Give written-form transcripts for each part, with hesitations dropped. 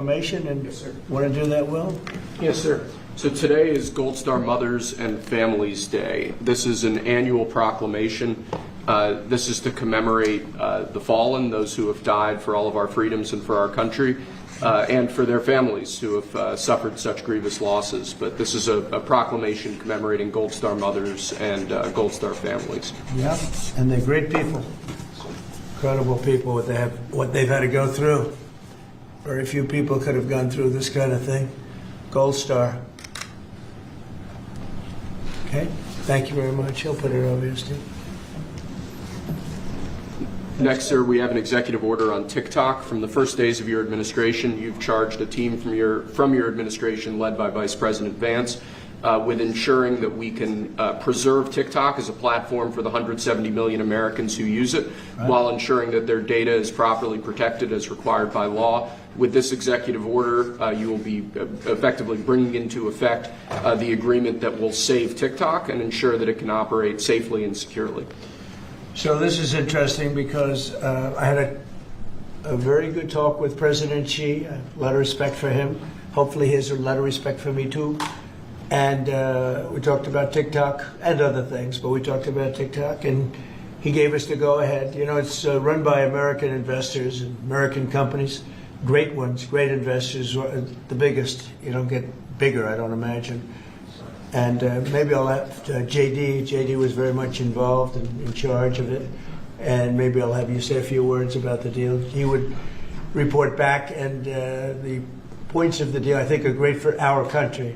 Information and Yes, sir. want to do that, Will? Yes, sir. So today is Gold Star Mothers and Families Day. This is an annual proclamation. This is to commemorate the fallen, those who have died for all of our freedoms and for our country, and for their families who have suffered such grievous losses. But this is a proclamation commemorating Gold Star Mothers and Gold Star families. Yeah, and they're great people, incredible people. What they've had to go through. Very few people could have gone through this kind of thing. Gold Star. Okay, thank you very much. I'll put it over here, Steve. Next, sir, we have an executive order on TikTok. From the first days of your administration, you've charged a team from your administration, led by Vice President Vance, with ensuring that we can preserve TikTok as a platform for the 170 million Americans who use it, while ensuring that their data is properly protected as required by law. With this executive order, you will be effectively bringing into effect the agreement that will save TikTok and ensure that it can operate safely and securely. So this is interesting because I had a very good talk with President Xi, a lot of respect for him. Hopefully he has a lot of respect for me too. And we talked about TikTok and other things, but we talked about TikTok and he gave us the go-ahead. You know, it's run by American investors and American companies, great ones, great investors, the biggest. You don't get bigger, I don't imagine. And maybe I'll have JD. JD was very much involved and in charge of it. And maybe I'll have you say a few words about the deal. He would report back, and the points of the deal, I think, are great for our country.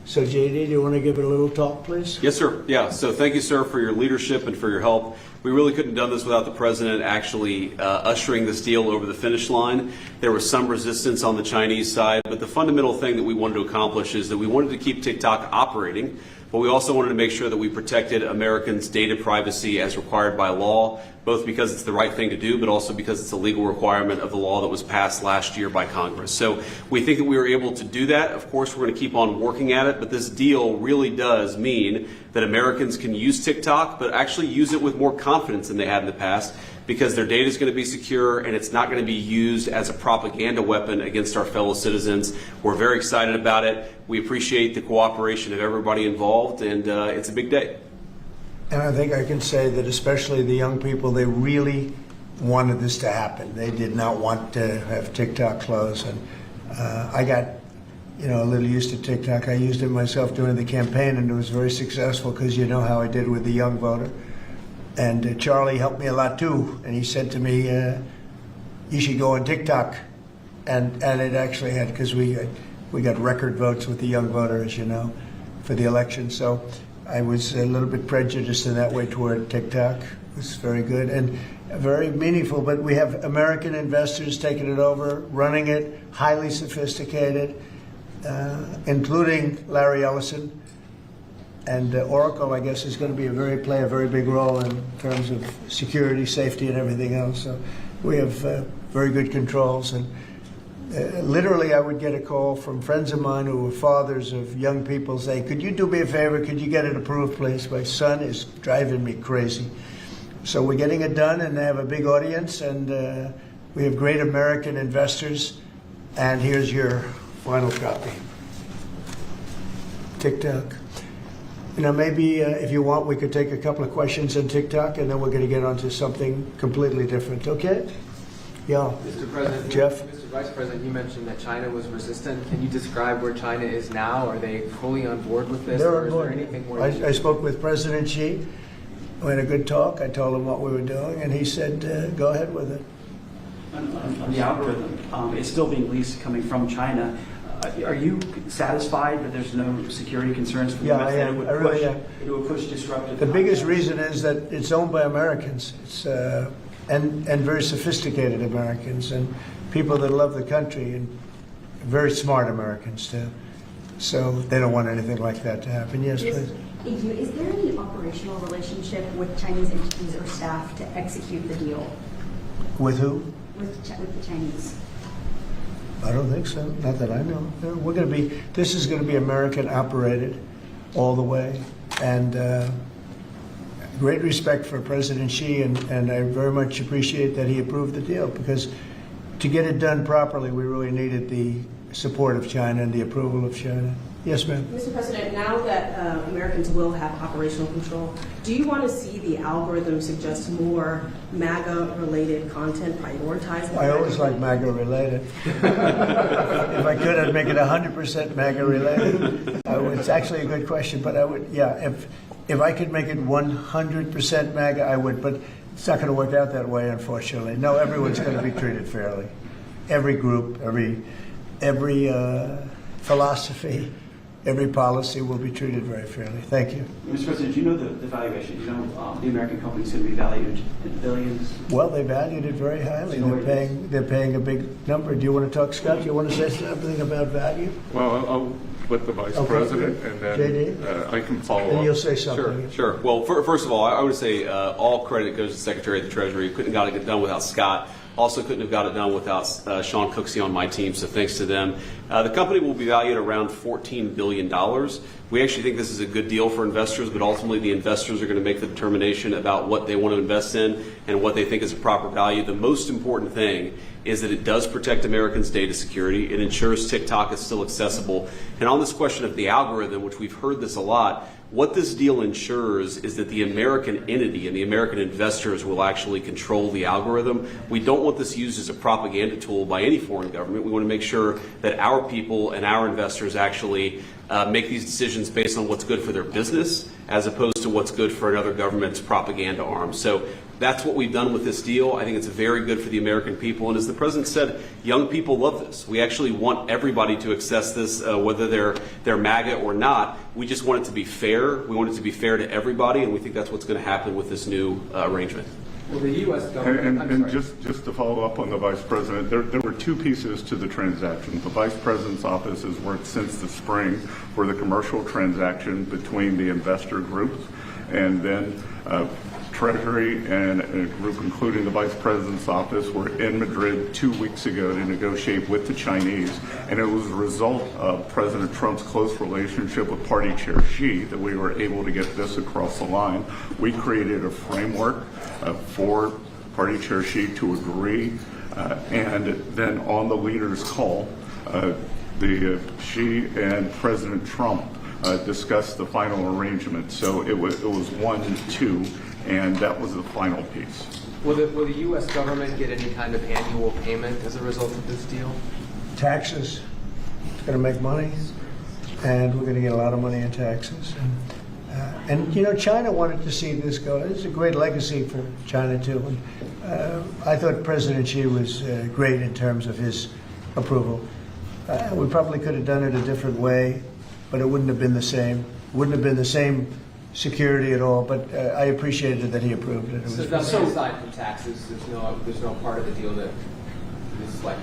So, JD, do you want to give it a little talk, please? Yes, sir. Yeah. So thank you, sir, for your leadership and for your help. We really couldn't have done this without the president actually ushering this deal over the finish line. There was some resistance on the Chinese side, but the fundamental thing that we wanted to accomplish is that we wanted to keep TikTok operating, but we also wanted to make sure that we protected Americans' data privacy as required by law, both because it's the right thing to do, but also because it's a legal requirement of the law that was passed last year by Congress. So we think that we were able to do that. Of course, we're going to keep on working at it, but this deal really does mean that Americans can use TikTok, but actually use it with more confidence than they had in the past, because their data is going to be secure and it's not going to be used as a propaganda weapon against our fellow citizens. We're very excited about it. We appreciate the cooperation of everybody involved, and it's a big day. And I think I can say that especially the young people, they really wanted this to happen. They did not want to have TikTok close. And I got, a little used to TikTok. I used it myself during the campaign, and it was very successful because you know how I did with the young voter. And Charlie helped me a lot too. And he said to me, you should go on TikTok. And it actually had, because we got record votes with the young voter, as you know, for the election. So I was a little bit prejudiced in that way toward TikTok. It was very good and very meaningful. But we have American investors taking it over, running it, highly sophisticated, including Larry Ellison. And Oracle, I guess, is going to play a very big role in terms of security, safety, and everything else. So we have very good controls. And literally, I would get a call from friends of mine who were fathers of young people saying, could you do me a favor? Could you get it approved, please? My son is driving me crazy. So we're getting it done, and they have a big audience, and we have great American investors. And here's your final copy. TikTok. Maybe if you want, we could take a couple of questions on TikTok, and then we're going to get onto something completely different. Okay? Yeah. Mr. President, Jeff? Mr. Vice President, you mentioned that China was resistant. Can you describe where China is now? Are they fully on board with this? They're or on is board. there anything more? I spoke with President Xi. We had a good talk. I told him what we were doing, and he said, go ahead with it. On the algorithm, it's still being leased coming from China. Are you satisfied that there's no security concerns for the Yeah, U.S. I that am. I really am. it would push disruptive? The biggest reason is that it's owned by Americans. It's and very sophisticated Americans and people that love the country, and very smart Americans too. So they don't want anything like that to happen. Yes, please. Thank you. Is there any operational relationship with Chinese entities or staff to execute the deal? With who? With the Chinese? I don't think so. Not that I know. No, this is going to be American operated all the way. And great respect for President Xi, and I very much appreciate that he approved the deal, because to get it done properly, we really needed the support of China and the approval of China. Yes, ma'am. Mr. President, now that Americans will have operational control, do you want to see the algorithm suggest more MAGA-related content prioritized? I always like MAGA-related. If I could, I'd make it 100% MAGA-related. It's actually a good question, but I would, yeah, if I could make it 100% MAGA, I would, but it's not going to work out that way, unfortunately. No, everyone's going to be treated fairly. Every group, every philosophy, every policy will be treated very fairly. Thank you. Mr. President, do you know the valuation? Do you know the American company is going to be valued in billions? Well, they valued it very highly. They're paying a big number. Do you want to talk, Scott? Do you want to say something about value? Well, I'll let the Vice President, and then JD? I can follow And up. you'll say something. Sure. Well, first of all, I would say all credit goes to the Secretary of the Treasury. Couldn't have got it done without Scott. Also couldn't have got it done without Sean Cooksey on my team, so thanks to them. The company will be valued around $14 billion. We actually think this is a good deal for investors, but ultimately the investors are going to make the determination about what they want to invest in and what they think is a proper value. The most important thing is that it does protect Americans' data security. It ensures TikTok is still accessible. And on this question of the algorithm, which we've heard this a lot, what this deal ensures is that the American entity and the American investors will actually control the algorithm. We don't want this used as a propaganda tool by any foreign government. We want to make sure that our people and our investors actually make these decisions based on what's good for their business as opposed to what's good for another government's propaganda arm. So that's what we've done with this deal. I think it's very good for the American people. And as the President said, young people love this. We actually want everybody to access this, whether they're MAGA or not. We just want it to be fair. We want it to be fair to everybody, and we think that's what's going to happen with this new arrangement. Well, the U.S. government. And just to follow up on the Vice President, there were two pieces to the transaction. The Vice President's office has worked since the spring for the commercial transaction between the investor groups, and then Treasury and a group including the Vice President's office were in Madrid 2 weeks ago to negotiate with the Chinese, and it was a result of President Trump's close relationship with Party Chair Xi that we were able to get this across the line. We created a framework for Party Chair Xi to agree, and then on the leaders' call, Xi and President Trump discussed the final arrangement. So it was 1-2. And that was the final piece. Will the U.S. government get any kind of annual payment as a result of this deal? Taxes. It's going to make money, and we're going to get a lot of money in taxes. And you know, China wanted to see this go. It's a great legacy for China, too. And, I thought President Xi was great in terms of his approval. We probably could have done it a different way, but it wouldn't have been the same. Wouldn't have been the same security at all, but I appreciated that he approved it. So that's aside from taxes, there's no part of the deal that is like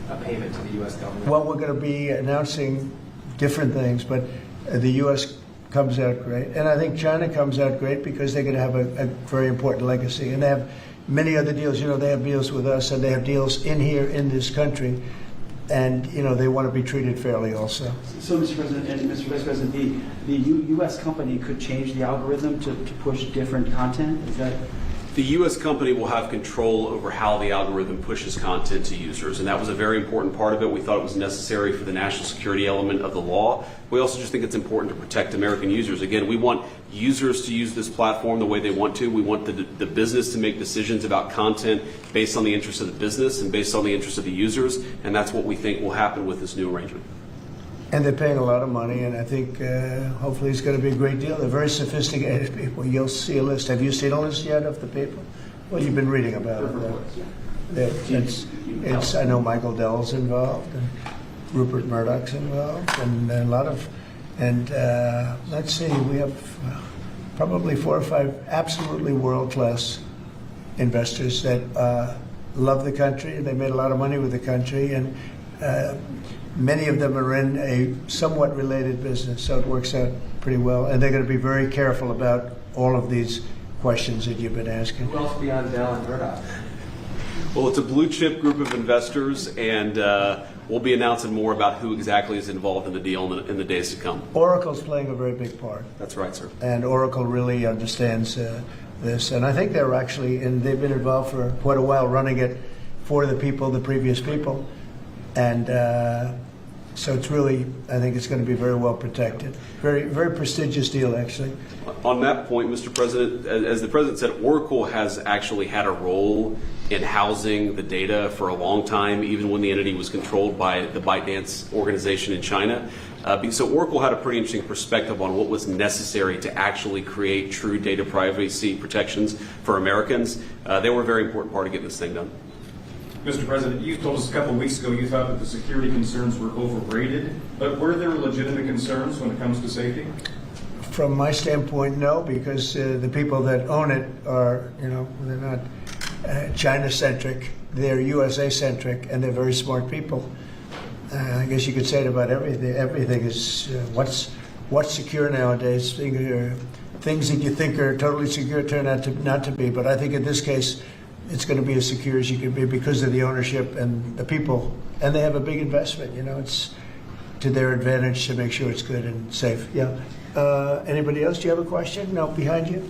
a payment to the U.S. government? Well, we're going to be announcing different things, but the U.S. comes out great. And I think China comes out great because they're going to have a very important legacy. And they have many other deals. You know, they have deals with us, and they have deals in here in this country. And, you know, they want to be treated fairly also. So, Mr. President and Mr. Vice President, the U.S. company could change the algorithm to push different content? Is that... The U.S. company will have control over how the algorithm pushes content to users, and that was a very important part of it. We thought it was necessary for the national security element of the law. We also just think it's important to protect American users. Again, we want users to use this platform the way they want to. We want the business to make decisions about content based on the interests of the business and based on the interests of the users, and that's what we think will happen with this new arrangement. And they're paying a lot of money, and I think hopefully it's going to be a great deal. They're very sophisticated people. You'll see a list. Have you seen a list yet of the people? Well, you've been reading about it. I know Michael Dell's involved, and Rupert Murdoch's involved, and a lot of, and let's see, we have probably 4 or 5 absolutely world-class investors that love the country. They made a lot of money with the country, and many of them are in a somewhat related business, so it works out pretty well. And they're going to be very careful about all of these questions that you've been asking. Who else beyond Dell and Murdoch? Well, it's a blue chip group of investors, and we'll be announcing more about who exactly is involved in the deal in the days to come. Oracle's playing a very big part. That's right, sir. And Oracle really understands this. And I think they're actually, and they've been involved for quite a while running it for the people, the previous people. And so it's really, I think it's going to be very well protected. Very, very prestigious deal, actually. On that point, Mr. President, as the President said, Oracle has actually had a role in housing the data for a long time, even when the entity was controlled by the ByteDance organization in China. So Oracle had a pretty interesting perspective on what was necessary to actually create true data privacy protections for Americans. They were a very important part of getting this thing done. Mr. President, you told us a couple of weeks ago you thought that the security concerns were overrated, but were there legitimate concerns when it comes to safety? From my standpoint, no, because the people that own it are, they're not China-centric, they're USA-centric, and they're very smart people. I guess you could say it about everything. Everything is what's secure nowadays. Things that you think are totally secure turn out to not to be. But I think in this case, it's going to be as secure as you can be because of the ownership and the people. And they have a big investment. It's to their advantage to make sure it's good and safe. Yeah. Anybody else? Do you have a question? No, behind you.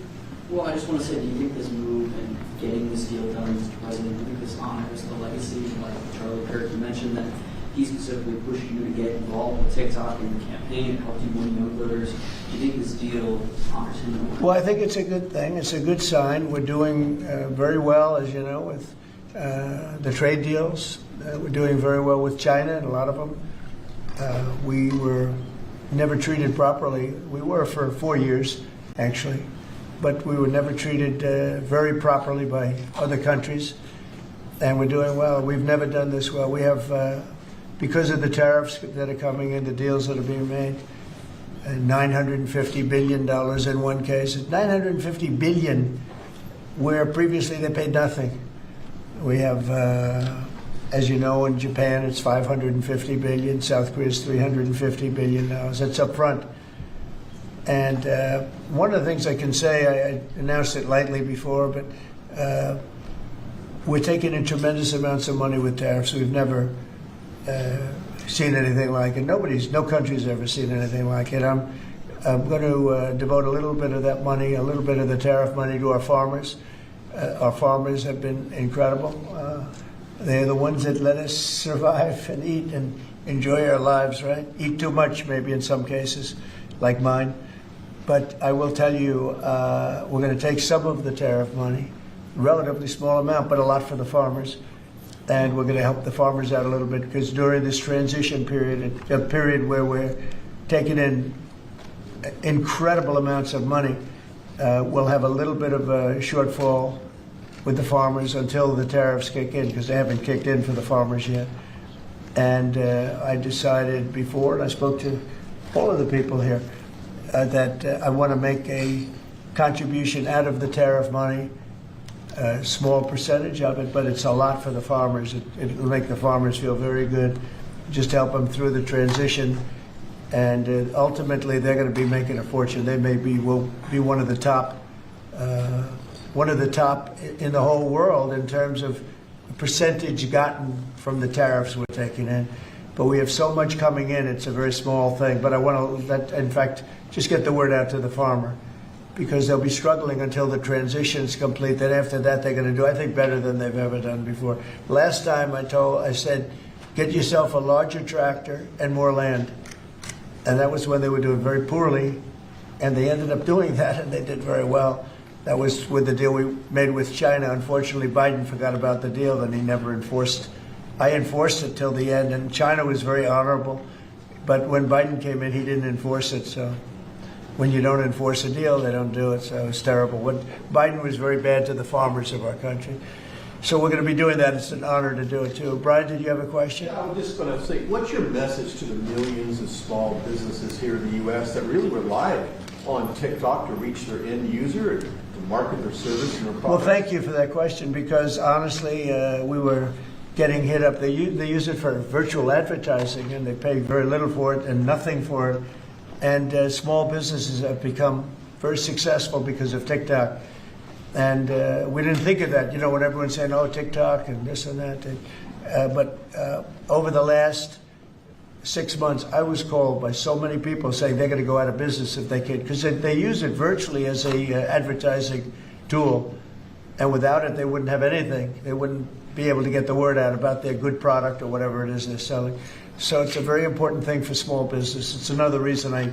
Well, I just want to say, do you think this move and getting this deal done, Mr. President, do you think this honors the legacy, like Charlie Kirk, you mentioned that he specifically pushed you to get involved with TikTok in the campaign, helped you win note voters. Do you think this deal honors him? Well, I think it's a good thing. It's a good sign. We're doing very well, as you know, with the trade deals. We're doing very well with China, and a lot of them. We were never treated properly. We were for 4 years, actually, but we were never treated very properly by other countries, and we're doing well. We've never done this well. We have, because of the tariffs that are coming in, the deals that are being made, $950 billion in one case. $950 billion, where previously they paid nothing. We have, as you know, in Japan it's $550 billion. South Korea is $350 billion. That's up front. And one of the things I can say, I announced it lightly before, but we're taking in tremendous amounts of money with tariffs. We've never seen anything like it. No country's ever seen anything like it. I'm going to devote a little bit of that money, a little bit of the tariff money, to our farmers. Our farmers have been incredible. They're the ones that let us survive and eat and enjoy our lives, right? Eat too much, maybe in some cases, like mine. But I will tell you, we're going to take some of the tariff money, relatively small amount, but a lot for the farmers. And we're going to help the farmers out a little bit, because during this transition period, a period where we're taking in incredible amounts of money, we'll have a little bit of a shortfall with the farmers until the tariffs kick in, because they haven't kicked in for the farmers yet. And I decided before, and I spoke to all of the people here, that I want to make a contribution out of the tariff money, a small percentage of it, but it's a lot for the farmers. It'll make the farmers feel very good, just help them through the transition. And ultimately, they're going to be making a fortune. They will be one of the top in the whole world in terms of percentage gotten from the tariffs we're taking in. But we have so much coming in; it's a very small thing. But I want to, in fact, just get the word out to the farmer, because they'll be struggling until the transition is complete. Then after that, they're going to do, I think, better than they've ever done before. Last time I said, get yourself a larger tractor and more land. And that was when they were doing very poorly, and they ended up doing that, and they did very well. That was with the deal we made with China. Unfortunately, Biden forgot about the deal, and he never enforced. I enforced it till the end, and China was very honorable. But when Biden came in, he didn't enforce it. So when you don't enforce a deal, they don't do it. So it's terrible. Biden was very bad to the farmers of our country. So we're going to be doing that. It's an honor to do it, too. Brian, did you have a question? Yeah, I was just going to say, what's your message to the millions of small businesses here in the U.S. that really rely on TikTok to reach their end user, to market their service and their product? Well, thank you for that question, because honestly, we were getting hit up. They use it for virtual advertising, and they pay very little for it and nothing for it. And small businesses have become very successful because of TikTok. And we didn't think of that, when everyone's saying, oh, TikTok and this and that. But over the last 6 months, I was called by so many people saying they're going to go out of business if they can, because they use it virtually as a advertising tool. And without it, they wouldn't have anything. They wouldn't be able to get the word out about their good product or whatever it is they're selling. So it's a very important thing for small business. It's another reason I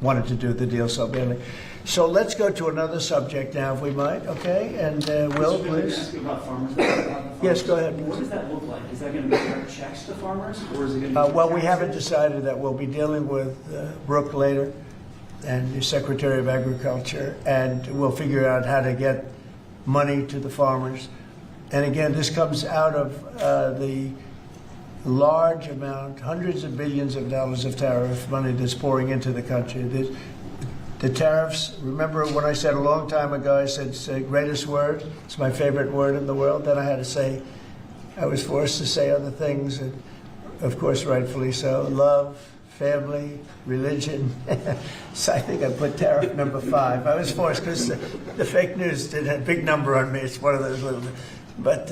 wanted to do the deal so badly. So let's go to another subject now, if we might, okay? And Will, please. Ask you about farmers. About the farmers. Yes, go ahead. What does that look like? Is that going to be direct checks to farmers, or is it going to be? Well, we haven't decided that. We'll be dealing with Brooke later and the Secretary of Agriculture, and we'll figure out how to get money to the farmers. And again, this comes out of the large amount, hundreds of billions of dollars of tariff money that's pouring into the country. The tariffs, remember when I said a long time ago, I said it's the greatest word, it's my favorite word in the world, then I had to say, I was forced to say other things, and of course rightfully so, love, family, religion. So I think I put tariff number 5. I was forced because the fake news did a big number on me. It's one of those little, but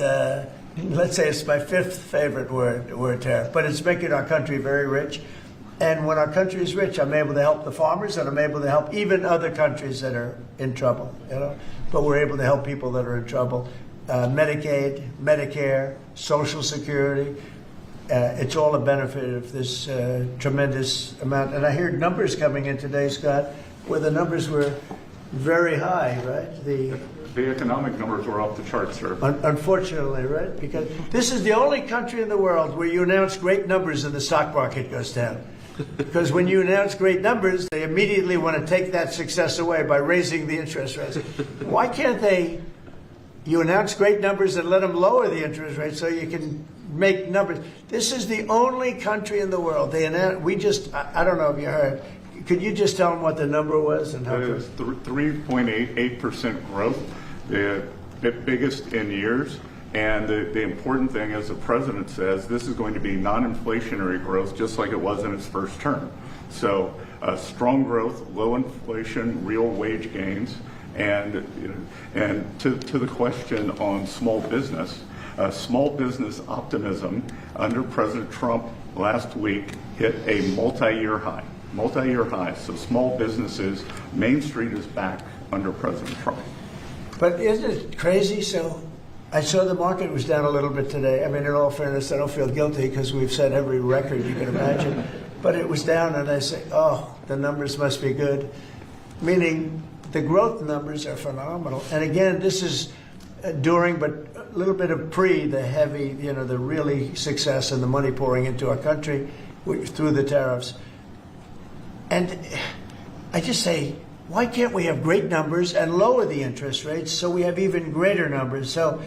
let's say it's my 5th favorite word tariff. But it's making our country very rich. And when our country is rich, I'm able to help the farmers, and I'm able to help even other countries that are in trouble. But we're able to help people that are in trouble. Medicaid, Medicare, Social Security. It's all a benefit of this tremendous amount. And I heard numbers coming in today, Scott, where the numbers were very high, right? The economic numbers were off the charts, sir. Unfortunately, right? Because this is the only country in the world where you announce great numbers and the stock market goes down. Because when you announce great numbers, they immediately want to take that success away by raising the interest rates. Why can't you announce great numbers and let them lower the interest rate so you can make numbers? This is the only country in the world. I don't know if you heard. Could you just tell them what the number was? And how It was 3.88% growth, the biggest in years. And the important thing, as the president says, this is going to be non-inflationary growth, just like it was in its first term. So strong growth, low inflation, real wage gains. And to the question on small business optimism under President Trump last week hit a multi-year high. So small businesses, Main Street is back under President Trump. But isn't it crazy? So I saw the market was down a little bit today. I mean, in all fairness, I don't feel guilty because we've set every record you can imagine. But it was down, and I say, oh, the numbers must be good. Meaning the growth numbers are phenomenal. And again, this is during, but a little bit of the heavy, the really success and the money pouring into our country through the tariffs. And I just say, why can't we have great numbers and lower the interest rates so we have even greater numbers? So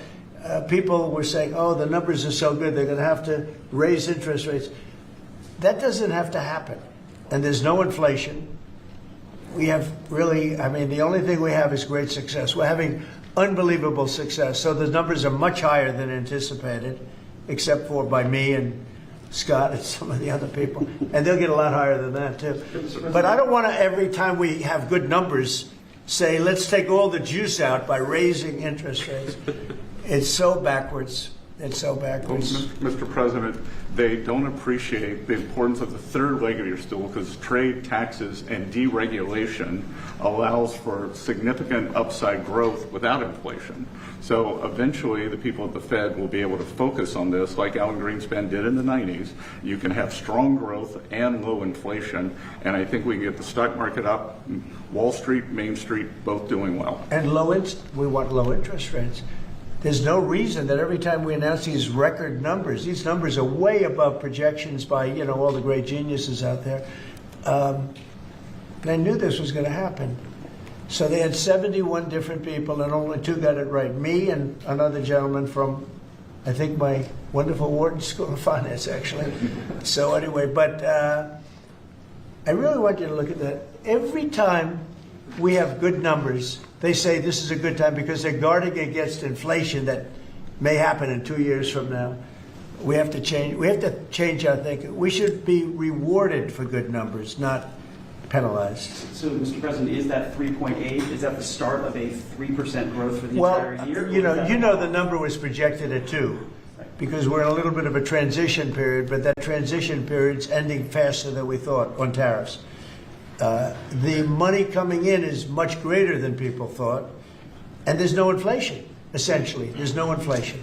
people were saying, oh, the numbers are so good, they're going to have to raise interest rates. That doesn't have to happen. And there's no inflation. We have really, the only thing we have is great success. We're having unbelievable success. So the numbers are much higher than anticipated, except for by me and Scott and some of the other people. And they'll get a lot higher than that, too. But I don't want to, every time we have good numbers, say, let's take all the juice out by raising interest rates. It's so backwards. It's so backwards. Well, Mr. President, they don't appreciate the importance of the third leg of your stool, because trade, taxes, and deregulation allows for significant upside growth without inflation. So eventually the people at the Fed will be able to focus on this like Alan Greenspan did in the 90s. You can have strong growth and low inflation, and I think we can get the stock market up, Wall Street, Main Street, both doing well. And we want low interest rates. There's no reason that every time we announce these record numbers, these numbers are way above projections by, all the great geniuses out there. They knew this was going to happen. So they had 71 different people, and only 2 got it right. Me and another gentleman from, I think, my wonderful Wharton School of Finance, actually. So anyway, but I really want you to look at that. Every time we have good numbers, they say this is a good time because they're guarding against inflation that may happen in 2 years from now. We have to change our thinking. We should be rewarded for good numbers, not penalized. So, Mr. President, is that 3.8? Is that the start of a 3% growth for the entire year? The number was projected at 2, because we're in a little bit of a transition period, but that transition period's ending faster than we thought on tariffs. The money coming in is much greater than people thought, and there's no inflation, essentially. There's no inflation.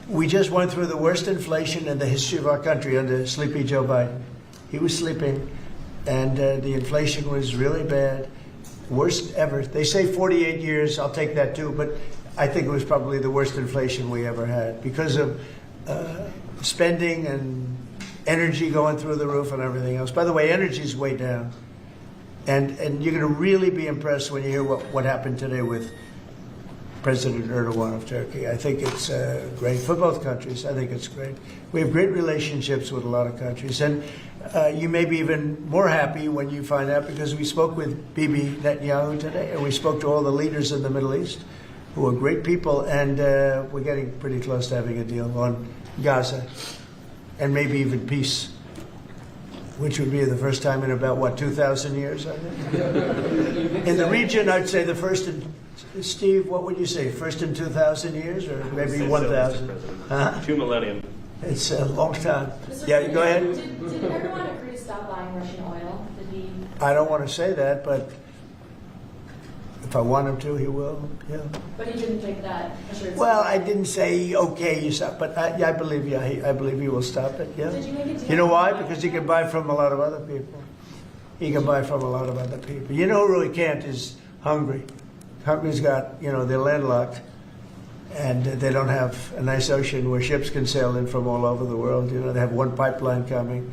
We just went through the worst inflation in the history of our country under sleepy Joe Biden. He was sleeping, and the inflation was really bad, worst ever. They say 48 years, I'll take that too, but I think it was probably the worst inflation we ever had because of spending and energy going through the roof and everything else. By the way, energy's way down. And you're going to really be impressed when you hear what happened today with President Erdogan of Turkey. I think it's great for both countries. I think it's great. We have great relationships with a lot of countries. And you may be even more happy when you find out, because we spoke with Bibi Netanyahu today, and we spoke to all the leaders in the Middle East, who are great people, and we're getting pretty close to having a deal on Gaza, and maybe even peace, which would be the first time in about, 2,000 years, I think? In the region, I'd say the first in, Steve, what would you say, first in 2,000 years, or maybe 1,000? Huh? 2 millennium. It's a long time. Yeah, go ahead. Did everyone agree to stop buying Russian oil? Did he? I don't want to say that, but if I want him to, he will, yeah. But he didn't take that assurance. Well, I didn't say, okay, you stop, but I believe you. I believe he will stop it, yeah. Did you make a deal? You know why? Because he can buy from a lot of other people. He can buy from a lot of other people. You know who really can't is Hungary. Hungary's got, they're landlocked, and they don't have a nice ocean where ships can sail in from all over the world. They have one pipeline coming.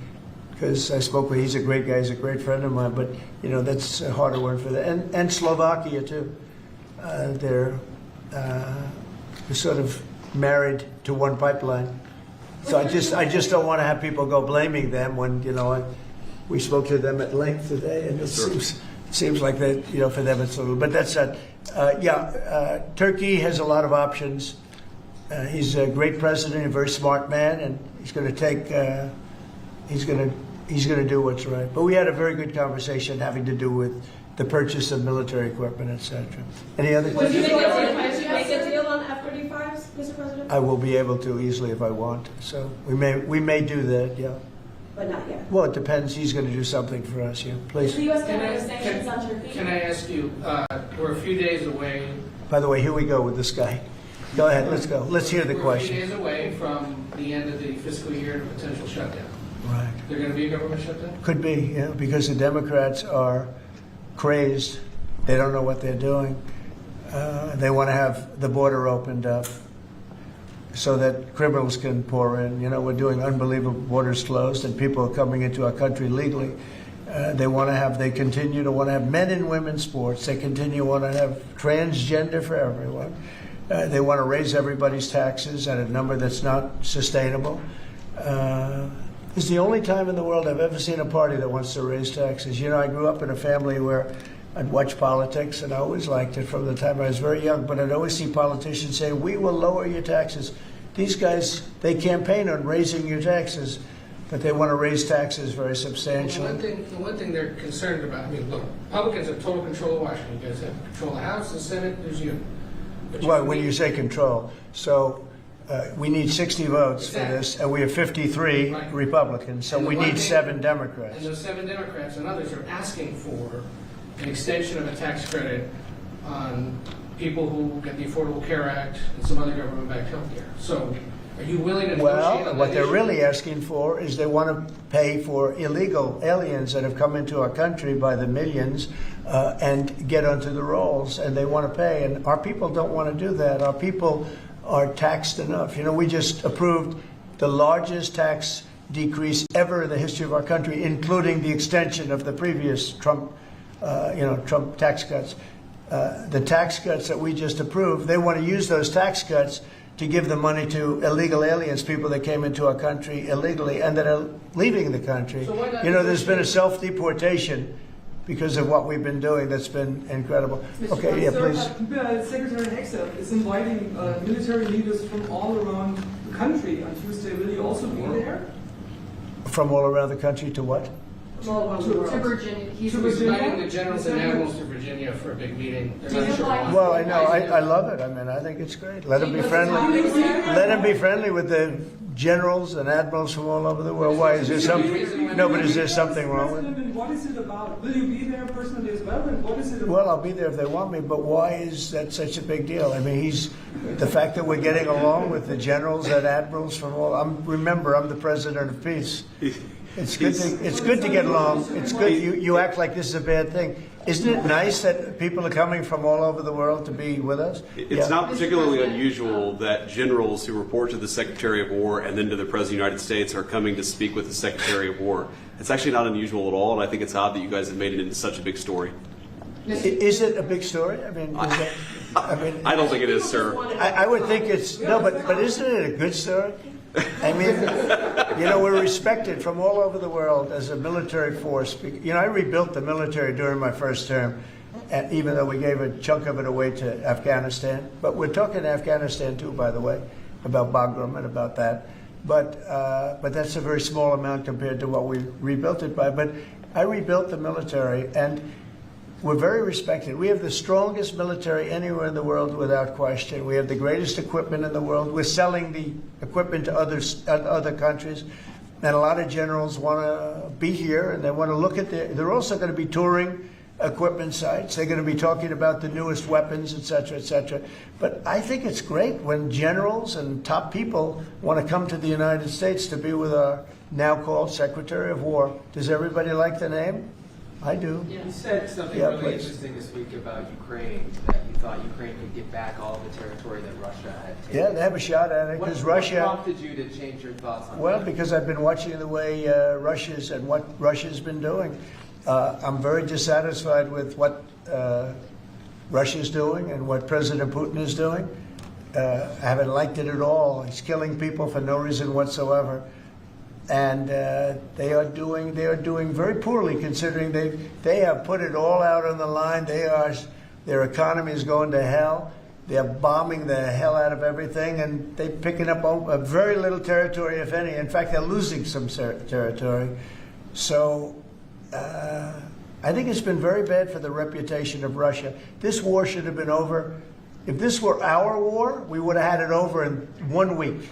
Because I spoke with, he's a great guy, he's a great friend of mine, but that's a harder one for them. And Slovakia too. They're sort of married to one pipeline. So I just don't want to have people go blaming them when we spoke to them at length today, and it seems like that for them it's a little. But that's Turkey has a lot of options. He's a great president, a very smart man, and he's going to take. He's going to do what's right. But we had a very good conversation having to do with the purchase of military equipment, etc. Any other Would you questions? make a deal on F-35s, Mr. President? I will be able to easily if I want. So we may do that, yeah. But not yet. Well, it depends. He's going to do something for us, yeah. Please. Is the U.S. going to have sanctions on Turkey? Can I ask you, we're a few days away. By the way, here we go with this guy. Go ahead, let's go. Let's hear the We're a few question. days away from the end of the fiscal year and a potential shutdown. Right. There going to be a government shutdown? Could be, yeah, because the Democrats are crazed. They don't know what they're doing. They want to have the border opened up so that criminals can pour in. We're doing unbelievable borders closed, and people are coming into our country legally. They continue to want to have men and women sports. They continue to want to have transgender for everyone. They want to raise everybody's taxes at a number that's not sustainable. It's the only time in the world I've ever seen a party that wants to raise taxes. I grew up in a family where I'd watch politics, and I always liked it from the time I was very young, but I'd always see politicians say, we will lower your taxes. These guys, they campaign on raising your taxes, but they want to raise taxes very substantially. The one thing they're concerned about, look, Republicans have total control of Washington. You guys have control of the House, the Senate, there's you. Well, when you say control, so we need 60 votes for this, and we have 53 Right. Republicans, so And the we one need thing- 7 Democrats. And those 7 Democrats and others are asking for an extension of a tax credit on people who get the Affordable Care Act and some other government-backed health care. So are you willing to negotiate Well, on what that they're issue? really asking for is they want to pay for illegal aliens that have come into our country by the millions and get onto the rolls, and they want to pay. And our people don't want to do that. Our people are taxed enough. We just approved the largest tax decrease ever in the history of our country, including the extension of the previous Trump tax cuts. The tax cuts that we just approved, they want to use those tax cuts to give the money to illegal aliens, people that came into our country illegally and that are leaving the country. So why not There's been a self-deportation because of what we've been doing that's been incredible. Okay, yeah, please. Secretary Hexer is inviting military leaders from all around the country on Tuesday. Will you also be there? From all around the country to what? to Virginia. He's To Virginia? inviting the generals and admirals to Virginia for a big meeting. They're Do you not sure like- when. Well, I know, I love it. I mean, I think it's great. Let them be friendly. Let them be friendly with the generals and admirals from all over the world. Why, is there something, no, but is there something wrong with it? President, and what is it about? Will you be there personally as well? And what is it about? Well, I'll be there if they want me, but why is that such a big deal? I mean, the fact that we're getting along with the generals and admirals from all, remember, I'm the president of peace. It's good to get along. It's good. You act like this is a bad thing. Isn't it nice that people are coming from all over the world to be with us? It's not particularly unusual that generals who report to the Secretary of War and then to the President of the United States are coming to speak with the Secretary of War. It's actually not unusual at all, and I think it's odd that you guys have made it into such a big story. Is it a big story? I mean, I don't think it is, sir. I would think it's, no, but isn't it a good story? I mean, we're respected from all over the world as a military force. I rebuilt the military during my first term, and even though we gave a chunk of it away to Afghanistan. But we're talking Afghanistan too, by the way, about Bagram and about that. But that's a very small amount compared to what we rebuilt it by. But I rebuilt the military, and we're very respected. We have the strongest military anywhere in the world without question. We have the greatest equipment in the world. We're selling the equipment to other countries. And a lot of generals want to be here, and they want to look at they're also going to be touring equipment sites. They're going to be talking about the newest weapons, et cetera, et cetera. But I think it's great when generals and top people want to come to the United States to be with our now called Secretary of War. Does everybody like the name? I do. You said something Yeah, really please. interesting this week about Ukraine, that you thought Ukraine could get back all the territory that Russia had taken. Yeah, they have a shot at it because Russia. What prompted you to change your thoughts on Well, that? because I've been watching the way what Russia's been doing. I'm very dissatisfied with what Russia's doing and what President Putin is doing. I haven't liked it at all. He's killing people for no reason whatsoever. And they are doing very poorly, considering they have put it all out on the line. Their economy is going to hell. They're bombing the hell out of everything, and they're picking up a very little territory, if any. In fact, they're losing some territory. So I think it's been very bad for the reputation of Russia. This war should have been over. If this were our war, we would have had it over in 1 week.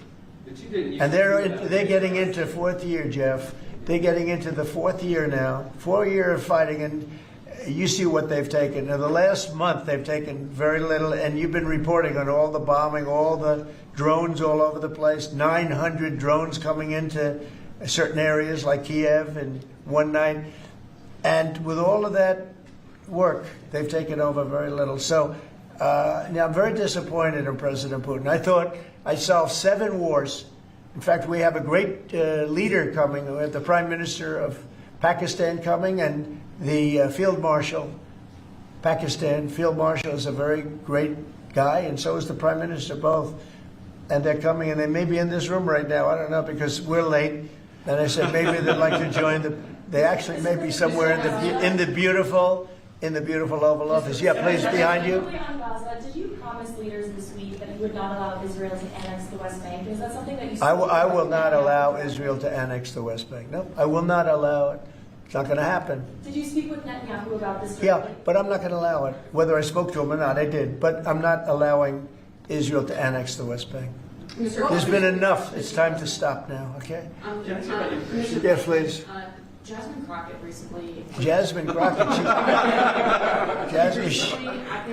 And they're getting into fourth year, Jeff. They're getting into the fourth year now. 4 year of fighting, and you see what they've taken. In the last month, they've taken very little, and you've been reporting on all the bombing, all the drones all over the place. 900 drones coming into certain areas like Kiev in one night. And with all of that work, they've taken over very little. So now I'm very disappointed in President Putin. I thought I solved 7 wars. In fact, we have a great leader coming. We have the Prime Minister of Pakistan coming, and the Field Marshal, Pakistan Field Marshal is a very great guy, and so is the Prime Minister, both. And they're coming, and they may be in this room right now. I don't know, because we're late. And I said maybe they'd like to join they actually may be somewhere in the beautiful Oval Office. Yeah, please, behind you. On Gaza, did you promise leaders this week that you would not allow Israel to annex the West Bank? Is that something that you? I will not allow Israel to annex the West Bank. No, I will not allow it. It's not going to happen. Did you speak with Netanyahu about this? Yeah, but I'm not going to allow it. Whether I spoke to him or not, I did. But I'm not allowing Israel to annex the West Bank. There's been enough. It's time to stop now, okay? Yes, please. Jasmine Crockett recently. Jasmine Crockett.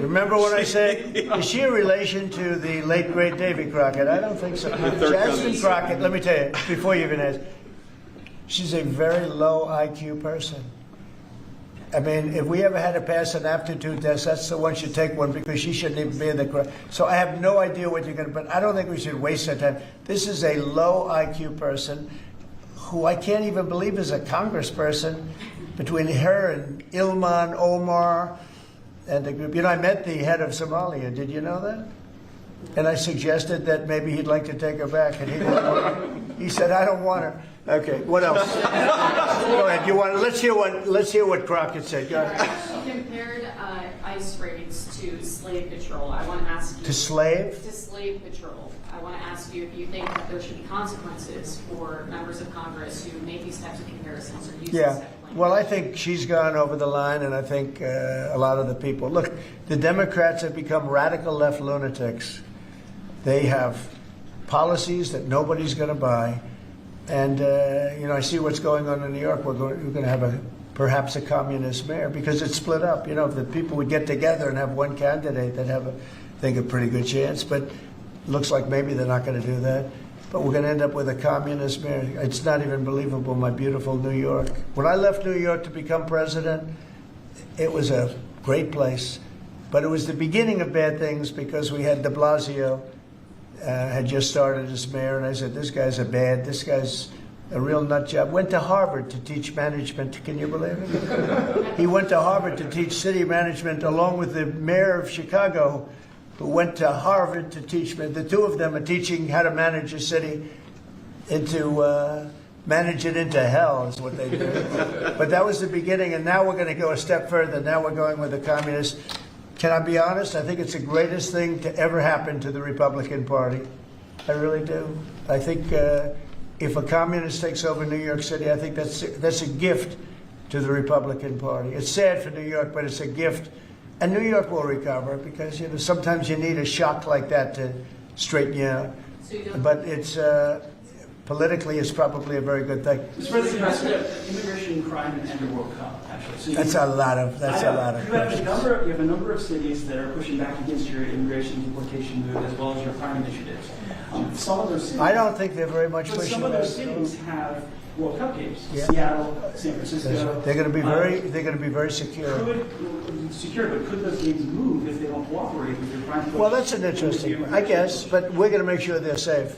Remember when I said, is she a relation to the late, great Davy Crockett? I don't think so. Jasmine Crockett, let me tell you, before you even ask, she's a very low IQ person. I mean, if we ever had to pass an aptitude test, that's the one should take one, because she shouldn't even be in the crowd. So I have no idea what you're going to, but I don't think we should waste our time. This is a low IQ person who I can't even believe is a congressperson, between her and Ilman Omar and the group. You know, I met the head of Somalia. Did you know that? And I suggested that maybe he'd like to take her back, and he said, I don't want her. Okay, what else? Go ahead. Let's hear what Crockett said. Go ahead. She compared ICE raids to slave patrol. I want to ask you. To slave? To slave patrol. I want to ask you if you think that there should be consequences for members of Congress who make these types of comparisons or use this type of Well, I think she's gone over the line, and I think a lot of the people. Look, the Democrats have become radical left lunatics. They have policies that nobody's going to buy. And, I see what's going on in New York. We're going to have perhaps a communist mayor because it's split up. If the people would get together and have one candidate, they'd have, I think, a pretty good chance. But it looks like maybe they're not going to do that. But we're going to end up with a communist mayor. It's not even believable, my beautiful New York. When I left New York to become president, it was a great place. But it was the beginning of bad things because we had de Blasio had just started as mayor. And I said, this guy's a real nut job. Went to Harvard to teach management. Can you believe it? He went to Harvard to teach city management along with the mayor of Chicago, who went to Harvard to teach. The two of them are teaching how to manage a city manage it into hell is what they do. But that was the beginning, and now we're going to go a step further. Now we're going with the communists. Can I be honest? I think it's the greatest thing to ever happen to the Republican Party. I really do. I think if a communist takes over New York City, I think that's a gift to the Republican Party. It's sad for New York, but it's a gift. And New York will recover because sometimes you need a shock like that to straighten you out. But it's politically, it's probably a very good thing. Mr. President, immigration, crime, and the World Cup. Actually, so that's a lot of questions. You have a number of cities that are pushing back against your immigration deportation move as well as your crime initiatives. Some of those cities, I don't think they're very much pushing. Some of those cities have World Cup games. Yeah. Seattle, San Francisco. They're going to be very secure. But could those games move if they don't cooperate with your crime? Well, that's an interesting one, I guess, but we're going to make sure they're safe.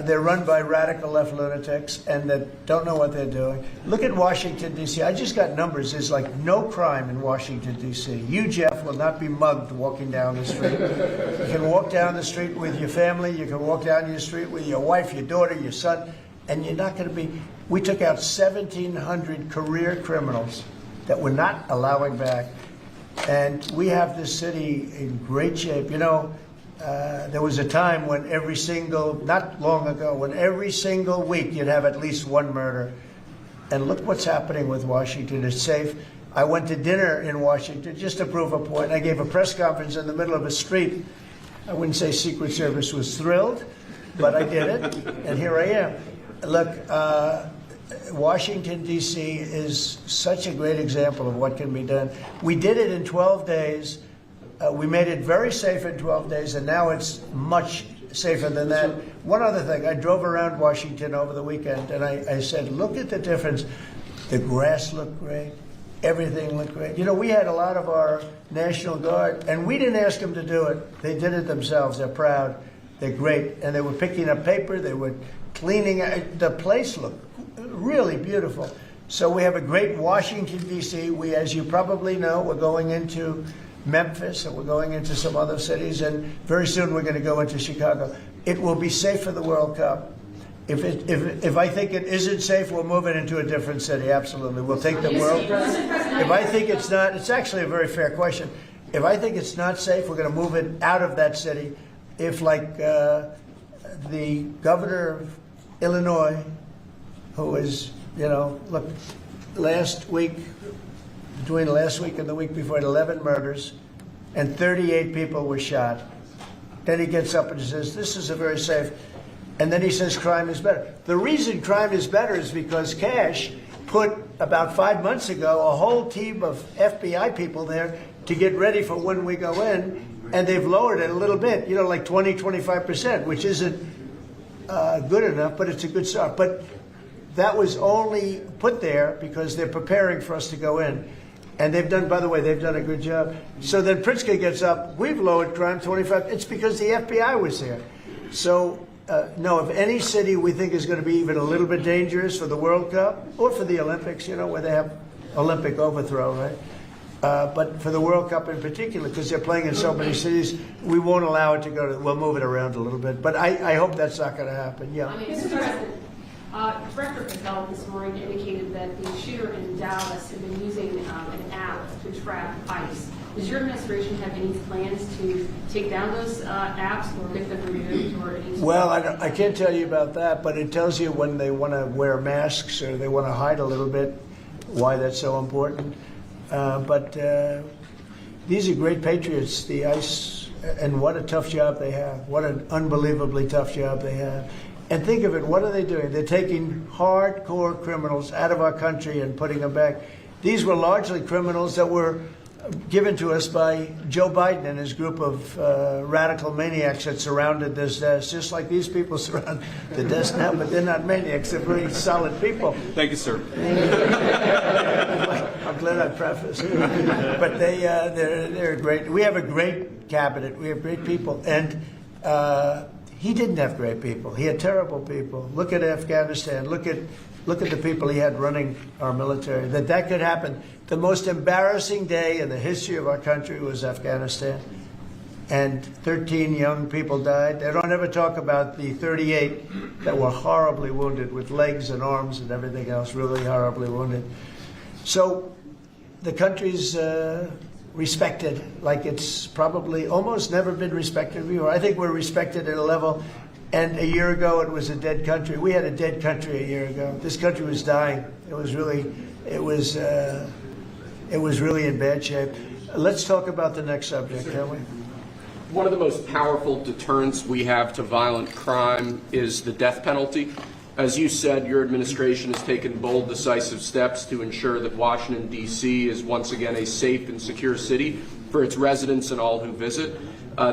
They're run by radical left lunatics and that don't know what they're doing. Look at Washington, D.C. I just got numbers. There's like no crime in Washington, D.C. You, Jeff, will not be mugged walking down the street. You can walk down the street with your family. You can walk down your street with your wife, your daughter, your son, and you're not going to be. We took out 1,700 career criminals that we're not allowing back. And we have this city in great shape. There was a time when not long ago, when every single week you'd have at least one murder. And look what's happening with Washington. It's safe. I went to dinner in Washington just to prove a point. I gave a press conference in the middle of a street. I wouldn't say Secret Service was thrilled, but I did it, and here I am. Look, Washington, D.C. is such a great example of what can be done. We did it in 12 days. We made it very safe in 12 days, and now it's much safer than that. One other thing, I drove around Washington over the weekend, and I said, look at the difference. The grass looked great. Everything looked great. We had a lot of our National Guard, and we didn't ask them to do it. They did it themselves. They're proud. They're great. And they were picking up paper. They were cleaning. The place looked really beautiful. So we have a great Washington, D.C. We, as you probably know, we're going into Memphis, and we're going into some other cities, and very soon we're going to go into Chicago. It will be safe for the World Cup. If I think it isn't safe, we'll move it into a different city. Absolutely, we'll take the world. If I think it's not, it's actually a very fair question. If I think it's not safe, we're going to move it out of that city. If, like the governor of Illinois, who is, look, last week. Between last week and the week before, 11 murders, and 38 people were shot. Then he gets up and he says, this is a very safe, and then he says crime is better. The reason crime is better is because Cash put, about 5 months ago, a whole team of FBI people there to get ready for when we go in, and they've lowered it a little bit, like 20, 25%, which isn't good enough, but it's a good start. But that was only put there because they're preparing for us to go in. And they've done, by the way, they've done a good job. So then Pritzker gets up, we've lowered crime 25. It's because the FBI was there. So, no, if any city we think is going to be even a little bit dangerous for the World Cup or for the Olympics, where they have Olympic overthrow, right? But for the World Cup in particular, because they're playing in so many cities, we won't allow it to go to, we'll move it around a little bit. But I hope that's not going to happen, yeah. Mr. President, Director Patel this morning indicated that the shooter in Dallas had been using an app to track ICE. Does your administration have any plans to take down those apps or get them removed? Or any well, I can't tell you about that, but it tells you when they want to wear masks or they want to hide a little bit. why that's so important. But these are great patriots, the ICE, and what a tough job they have. What an unbelievably tough job they have. And think of it, what are they doing? They're taking hardcore criminals out of our country and putting them back. These were largely criminals that were given to us by Joe Biden and his group of radical maniacs that surrounded this desk, just like these people surround the desk now, but they're not maniacs, they're very solid people. Thank you, sir. I'm glad I prefaced. But they're great. We have a great cabinet. We have great people. And he didn't have great people. He had terrible people. Look at Afghanistan. Look at the people he had running our military. That could happen. The most embarrassing day in the history of our country was Afghanistan. And 13 young people died. They don't ever talk about the 38 that were horribly wounded with legs and arms and everything else, really horribly wounded. So the country's respected like it's probably almost never been respected before. I think we're respected at a level, and a year ago it was a dead country. We had a dead country a year ago. This country was dying. It was really in bad shape. Let's talk about the next subject, can we? One of the most powerful deterrents we have to violent crime is the death penalty. As you said, your administration has taken bold, decisive steps to ensure that Washington, D.C. is once again a safe and secure city for its residents and all who visit.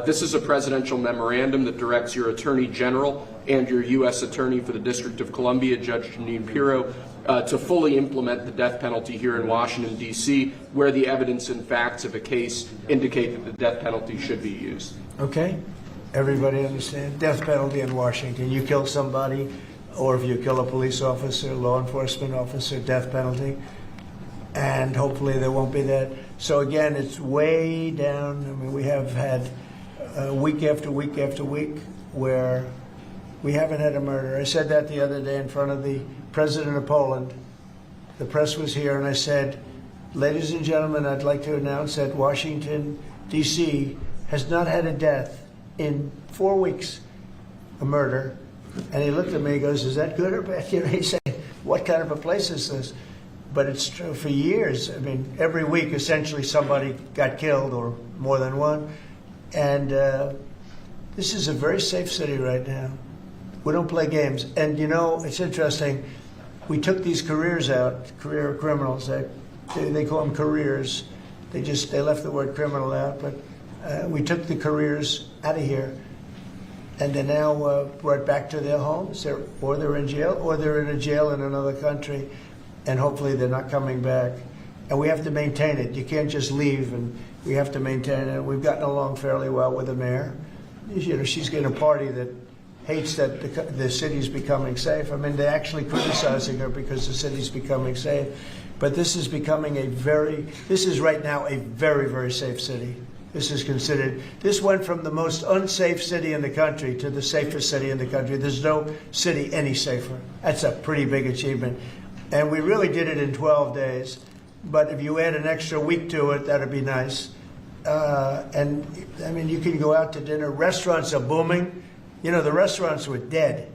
This is a presidential memorandum that directs your Attorney General and your U.S. Attorney for the District of Columbia, Judge Jeanine Pirro, to fully implement the death penalty here in Washington, D.C., where the evidence and facts of a case indicate that the death penalty should be used. Okay? Everybody understand? Death penalty in Washington. You kill somebody, or if you kill a police officer, law enforcement officer, death penalty. And hopefully there won't be that. So again, it's way down. I mean, we have had week after week after week where we haven't had a murder. I said that the other day in front of the president of Poland. The press was here, and I said, ladies and gentlemen, I'd like to announce that Washington, D.C. has not had a death in 4 weeks, a murder. And he looked at me and goes, is that good or bad? You know, he said, what kind of a place is this? But it's true for years. I mean, every week, essentially, somebody got killed or more than one. And this is a very safe city right now. We don't play games. And, you know, it's interesting. We took these careers out, career criminals. They call them careers. They left the word criminal out. But we took the careers out of here. And they're now brought back to their homes, or they're in jail, or they're in a jail in another country. And hopefully they're not coming back. And we have to maintain it. You can't just leave, and we have to maintain it. We've gotten along fairly well with the mayor. You know, she's getting a party that hates that the city's becoming safe. I mean, they're actually criticizing her because the city's becoming safe. But this is becoming this is right now a very, very safe city. This went from the most unsafe city in the country to the safest city in the country. There's no city any safer. That's a pretty big achievement. And we really did it in 12 days. But if you add an extra week to it, that'd be nice. And, I mean, you can go out to dinner. Restaurants are booming. You know, the restaurants were dead.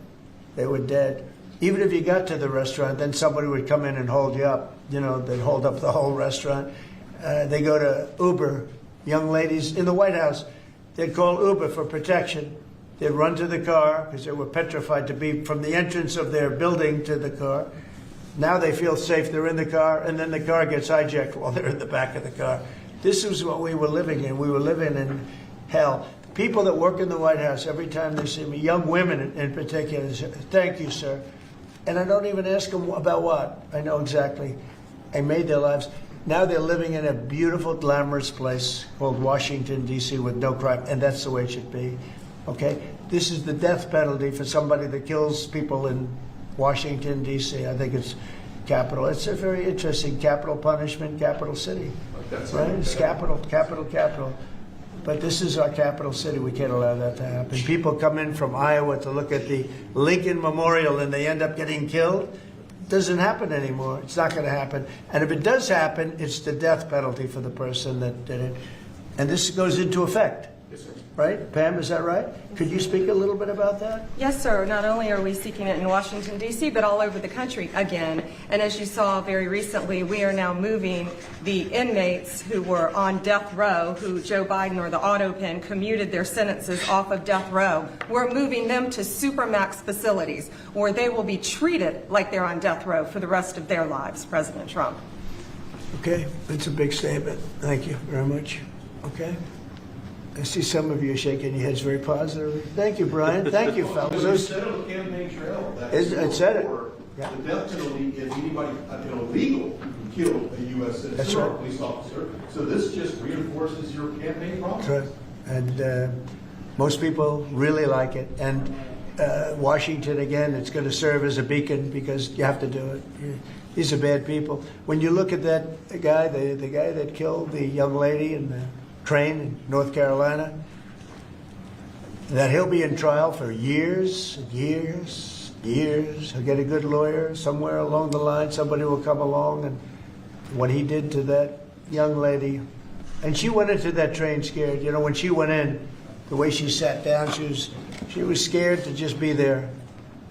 They were dead. Even if you got to the restaurant, then somebody would come in and hold you up. You know, they'd hold up the whole restaurant. They go to Uber. Young ladies in the White House, they'd call Uber for protection. They'd run to the car because they were petrified to be from the entrance of their building to the car. Now they feel safe. They're in the car, and then the car gets hijacked while they're in the back of the car. This is what we were living in. We were living in hell. People that work in the White House, every time they see me, young women in particular, they say, thank you, sir. And I don't even ask them about what. I know exactly. I made their lives. Now they're living in a beautiful, glamorous place called Washington, D.C. with no crime, and that's the way it should be. Okay? This is the death penalty for somebody that kills people in Washington, D.C. I think it's capital. It's a very interesting capital punishment, capital city. Right? It's capital. But this is our capital city. We can't allow that to happen. People come in from Iowa to look at the Lincoln Memorial and they end up getting killed. It doesn't happen anymore. It's not going to happen. And if it does happen, it's the death penalty for the person that did it. And this goes into effect right? Pam, is that right? Could you speak a little bit about that? Yes, sir. Not only are we seeking it in Washington, D.C., but all over the country again. And as you saw very recently, we are now moving the inmates who were on death row, who Joe Biden or the auto pen commuted their sentences off of death row. We're moving them to supermax facilities where they will be treated like they're on death row for the rest of their lives, President Trump. Okay, that's a big statement. Thank you very much. Okay. I see some of you shaking your heads very positively. Thank you, Brian. Thank you, fellas. You said on the campaign trail that It said it. Yeah. the death penalty if anybody illegal killed a U.S. That's citizen or a right. police officer. So this just reinforces your campaign promise. That's right. And most people really like it. And Washington, again, it's going to serve as a beacon because you have to do it. These are bad people. When you look at that guy, the guy that killed the young lady in the train in North Carolina, that he'll be in trial for years, years, years. He'll get a good lawyer somewhere along the line. Somebody will come along, and what he did to that young lady, and she went into that train scared. You know, when she went in, the way she sat down, she was scared to just be there.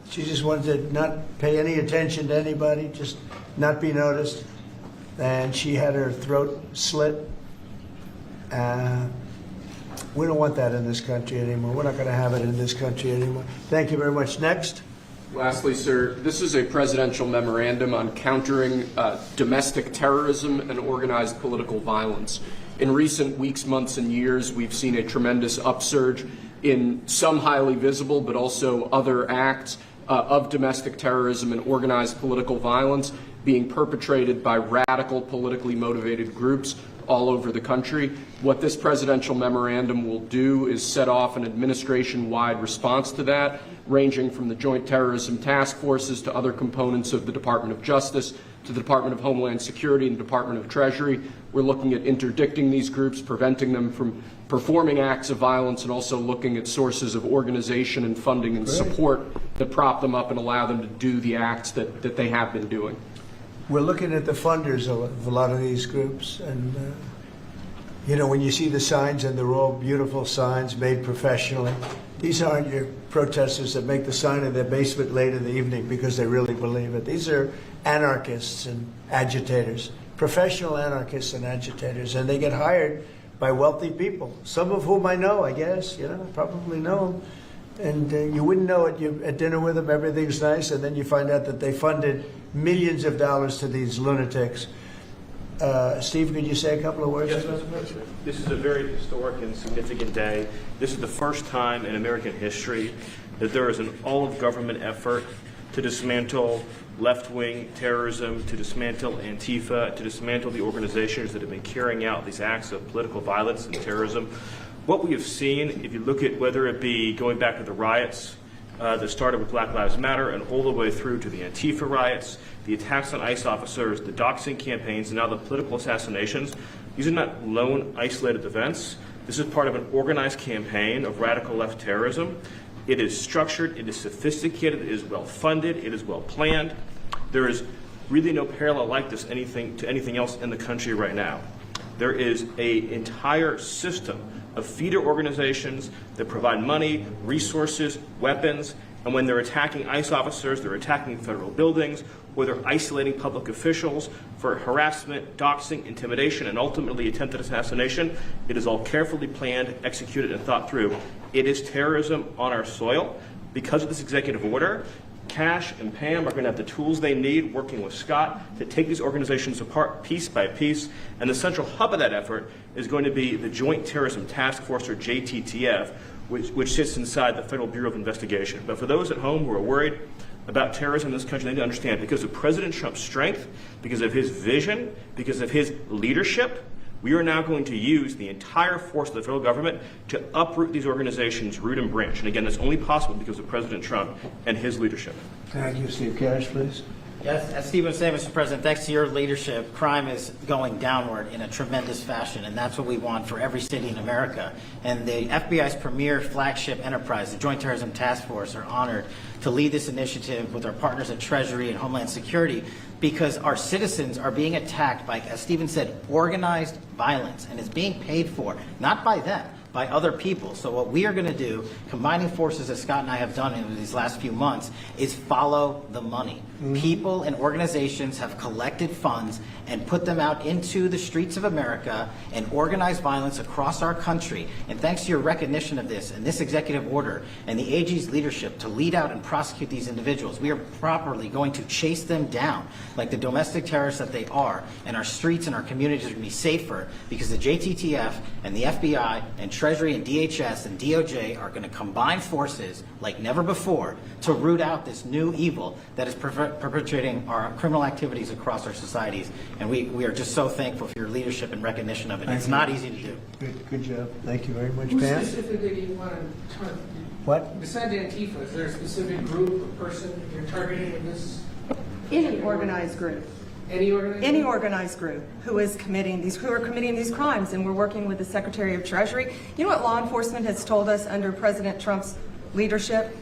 She just wanted to not pay any attention to anybody, just not be noticed. And she had her throat slit. We don't want that in this country anymore. We're not going to have it in this country anymore. Thank you very much. Next. Lastly, sir, this is a presidential memorandum on countering domestic terrorism and organized political violence. In recent weeks, months, and years, we've seen a tremendous upsurge in some highly visible but also other acts of domestic terrorism and organized political violence being perpetrated by radical, politically motivated groups all over the country. What this presidential memorandum will do is set off an administration-wide response to that, ranging from the Joint Terrorism Task Forces to other components of the Department of Justice to the Department of Homeland Security and the Department of Treasury. We're looking at interdicting these groups, preventing them from performing acts of violence, and also looking at sources of organization and funding and support that prop them up and allow them to do the acts that they have been doing. We're looking at the funders of a lot of these groups, and you know, when you see the signs, and they're all beautiful signs made professionally, these aren't your protesters that make the sign in their basement late in the evening because they really believe it. These are anarchists and agitators, professional anarchists and agitators, and they get hired by wealthy people, some of whom I know, I guess, you know, probably know them. And you wouldn't know it. You're at dinner with them, everything's nice, and then you find out that they funded millions of dollars to these lunatics. Steve, could you say a couple of words? Yes, Mr. President. This is a very historic and significant day. This is the first time in American history that there is an all-of-government effort to dismantle left-wing terrorism, to dismantle Antifa, to dismantle the organizations that have been carrying out these acts of political violence and terrorism. What we have seen, if you look at whether it be going back to the riots that started with Black Lives Matter and all the way through to the Antifa riots, the attacks on ICE officers, the doxing campaigns, and now the political assassinations, these are not lone, isolated events. This is part of an organized campaign of radical left terrorism. It is structured, it is sophisticated, it is well funded, it is well planned. There is really no parallel like this to anything else in the country right now. There is an entire system of feeder organizations that provide money, resources, weapons, and when they're attacking ICE officers, they're attacking federal buildings, or they're isolating public officials for harassment, doxing, intimidation, and ultimately attempted assassination. It is all carefully planned, executed, and thought through. It is terrorism on our soil. Because of this executive order, Cash and Pam are going to have the tools they need, working with Scott, to take these organizations apart piece by piece. And the central hub of that effort is going to be the Joint Terrorism Task Force, or JTTF, which sits inside the Federal Bureau of Investigation. But for those at home who are worried about terrorism in this country, they need to understand, because of President Trump's strength, because of his vision, because of his leadership, we are now going to use the entire force of the federal government to uproot these organizations root and branch. And again, that's only possible because of President Trump and his leadership. Thank you. Steve Cash, please. Yes, as Steve was saying, Mr. President, thanks to your leadership, crime is going downward in a tremendous fashion, and that's what we want for every city in America. And the FBI's premier flagship enterprise, the Joint Terrorism Task Force, are honored to lead this initiative with our partners at Treasury and Homeland Security, because our citizens are being attacked by, as Stephen said, organized violence, and it's being paid for, not by them, by other people. So what we are going to do, combining forces as Scott and I have done in these last few months, is follow the money. People and organizations have collected funds and put them out into the streets of America and organized violence across our country. And thanks to your recognition of this and this executive order and the AG's leadership to lead out and prosecute these individuals, we are properly going to chase them down like the domestic terrorists that they are, and our streets and our communities are going to be safer because the JTTF and the FBI and Treasury and DHS and DOJ are going to combine forces like never before to root out this new evil that is perpetrating our criminal activities across our societies. And we are just so thankful for your leadership and recognition of it. It's not easy to do. Good job. Thank you very much, Who Pam. specifically do you want to target? What? Besides Antifa, is there a specific group or person you're targeting with this? Any organized group. Any organized group who are committing these crimes, and we're working with the Secretary of Treasury. You know what law enforcement has told us under President Trump's leadership?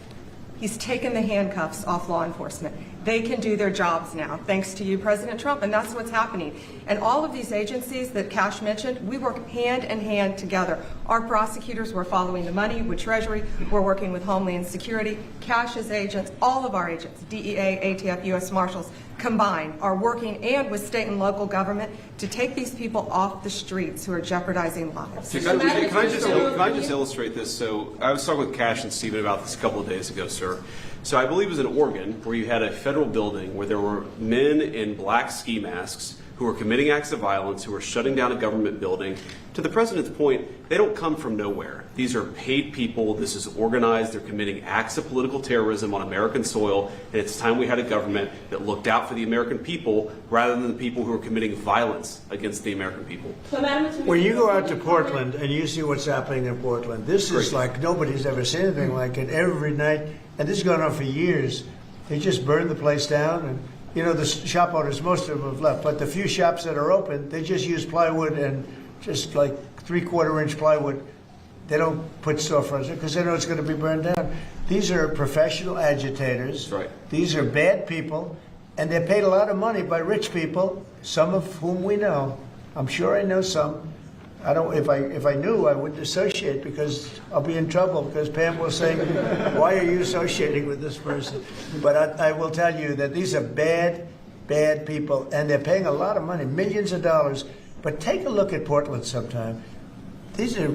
He's taken the handcuffs off law enforcement. They can do their jobs now, thanks to you, President Trump, and that's what's happening. And all of these agencies that Cash mentioned, we work hand in hand together. Our prosecutors were following the money with Treasury. We're working with Homeland Security. Cash's agents, all of our agents, DEA, ATF, U.S. Marshals, combined are working, and with state and local government, to take these people off the streets who are jeopardizing lives. Can I just illustrate this? So I was talking with Cash and Stephen about this a couple of days ago, sir. So I believe it was in Oregon where you had a federal building where there were men in black ski masks who were committing acts of violence, who were shutting down a government building. To the president's point, they don't come from nowhere. These are paid people. This is organized. They're committing acts of political terrorism on American soil. And it's time we had a government that looked out for the American people rather than the people who are committing violence against the American people. When you go out to Portland and you see what's happening in Portland, this is like nobody's ever seen anything like it. Every night, and this has gone on for years, they just burn the place down. And you know, the shop owners, most of them have left, but the few shops that are open, they just use plywood and just like 3/4-inch plywood. They don't put storefronts there because they know it's going to be burned down. These are professional agitators. Right. These are bad people, and they're paid a lot of money by rich people, some of whom we know. I'm sure I know some. I don't. If I knew, I wouldn't associate because I'll be in trouble because Pam will say, "Why are you associating with this person?" But I will tell you that these are bad people, and they're paying a lot of money, millions of dollars. But take a look at Portland sometime. These are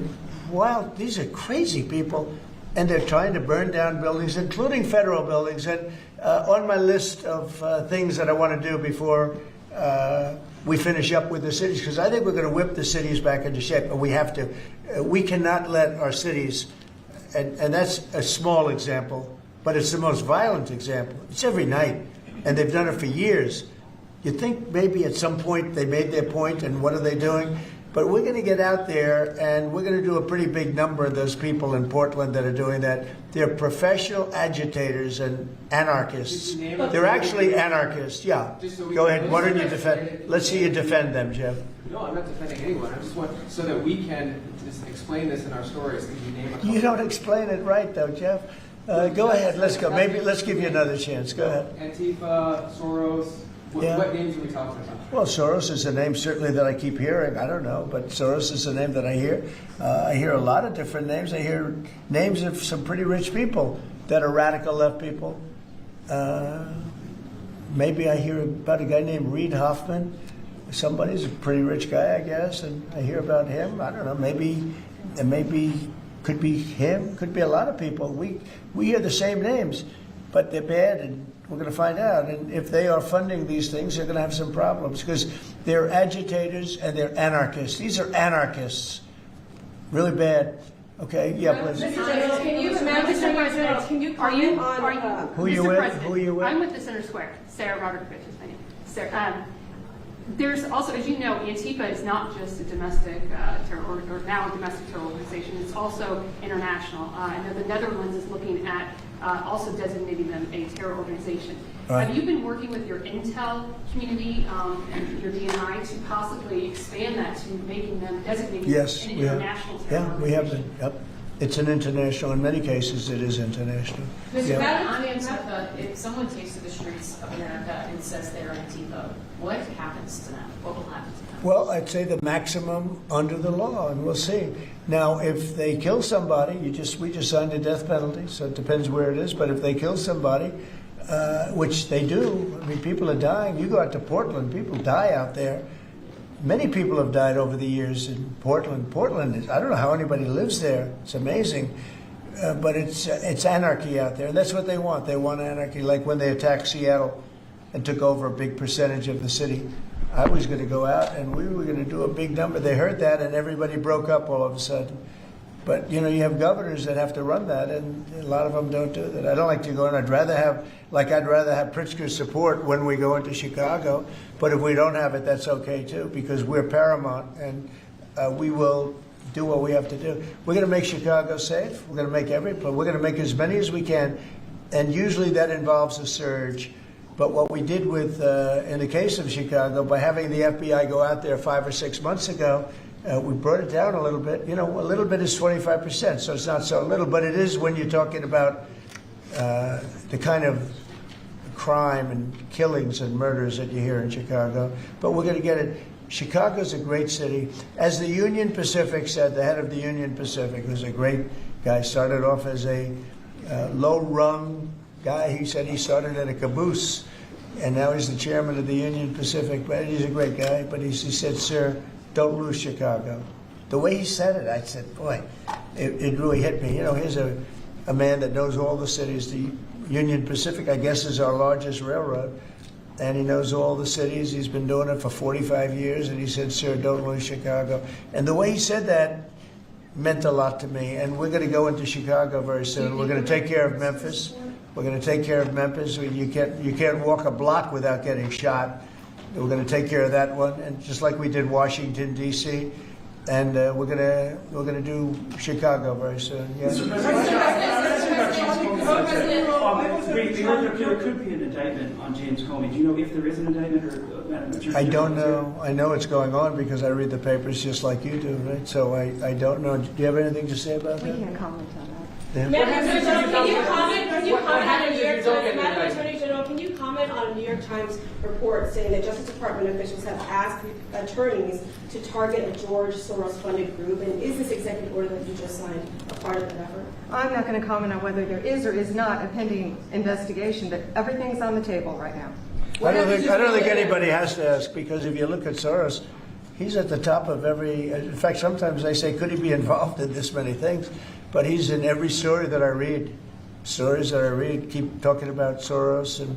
wild. These are crazy people, and they're trying to burn down buildings, including federal buildings. And on my list of things that I want to do before we finish up with the cities, because I think we're going to whip the cities back into shape, and we have to. We cannot let our cities, and that's a small example, but it's the most violent example. It's every night, and they've done it for years. You think maybe at some point they made their point, and what are they doing? But we're going to get out there, and we're going to do a pretty big number of those people in Portland that are doing that. They're professional agitators and anarchists. They're actually anarchists, yeah. Go ahead, why don't you defend? Let's see you defend them, Jeff. No, I'm not defending anyone. I just want, so that we can just explain this in our stories. Could you name a couple? You don't explain it right, though, Jeff. Go ahead, let's go. Maybe let's give you another chance. Go ahead. Antifa, Soros. What names are we talking about? Well, Soros is a name certainly that I keep hearing. I don't know, but Soros is a name that I hear. I hear a lot of different names. I hear names of some pretty rich people that are radical left people. Maybe I hear about a guy named Reid Hoffman. Somebody's a pretty rich guy, I guess, and I hear about him. I don't know. Maybe could be him. Could be a lot of people. We hear the same names, but they're bad, and we're going to find out. And if they are funding these things, they're going to have some problems because they're agitators and they're anarchists. These are anarchists. Really bad. Okay, yeah, please. Can you comment on Who you with? Who you with? I'm with the Center Square. Sarah Rodriguez is my name. Sarah, there's also, as you know, Antifa is not just a domestic terror or now a domestic terror organization. It's also international. I know the Netherlands is looking at also designating them a terror organization. Right. Have you been working with your intel community and your DNI to possibly expand that to making them designated Yes, an international terror yeah, we have been. Yep. It's an international. In many cases, it is international. Mr. On Antifa, if someone takes to the streets of America and says they're Antifa, what happens to them? What will happen to them? Well, I'd say the maximum under the law, and we'll see. Now, if they kill somebody, we just signed a death penalty, so it depends where it is. But if they kill somebody, which they do, I mean, people are dying. You go out to Portland, people die out there. Many people have died over the years in Portland. Portland is, I don't know how anybody lives there. It's amazing. But it's anarchy out there, and that's what they want. They want anarchy, like when they attacked Seattle and took over a big percentage of the city. I was going to go out, and we were going to do a big number. They heard that, and everybody broke up all of a sudden. But, you know, you have governors that have to run that, and a lot of them don't do that. I don't like to go in. I'd rather have Pritzker's support when we go into Chicago. But if we don't have it, that's okay, too, because we're paramount, and we will do what we have to do. We're going to make Chicago safe. We're going to make we're going to make as many as we can, and usually that involves a surge. But what we did with, in the case of Chicago, by having the FBI go out there 5 or 6 months ago, we brought it down a little bit. You know, a little bit is 25%, so it's not so little, but it is when you're talking about the kind of crime and killings and murders that you hear in Chicago. But we're going to get it. Chicago's a great city. As the Union Pacific said, the head of the Union Pacific, who's a great guy, started off as a low-rung guy. He said he started at a caboose, and now he's the chairman of the Union Pacific. But he's a great guy. But he said, "Sir, don't lose Chicago." The way he said it, I said, boy, it really hit me. You know, here's a man that knows all the cities. The Union Pacific, I guess, is our largest railroad, and he knows all the cities. He's been doing it for 45 years, and he said, "Sir, don't lose Chicago." And the way he said that meant a lot to me. And we're going to go into Chicago very soon. We're going to take care of Memphis. We're going to take care of Memphis. You can't walk a block without getting shot. We're going to take care of that one, and just like we did Washington D.C., and we're going to do Chicago very soon. Yeah. There could be an indictment on James Comey. Do you know if there is an indictment, or Madam Attorney? I don't know. I know it's going on because I read the papers just like you do, right? So I don't know. Do you have anything to say about that? We can't comment on that. Yeah. Can you comment on a New York Times, Madam Attorney General, can you comment on a New York Times report saying that Justice Department officials have asked attorneys to target a George Soros-funded group? And is this executive order that you just signed a part of that effort? I'm not going to comment on whether there is or is not a pending investigation, but everything's on the table right now. I don't think anybody has to ask, because if you look at Soros, he's at the top of every. In fact, sometimes they say, could he be involved in this many things? But he's in every story that I read. Stories that I read keep talking about Soros, and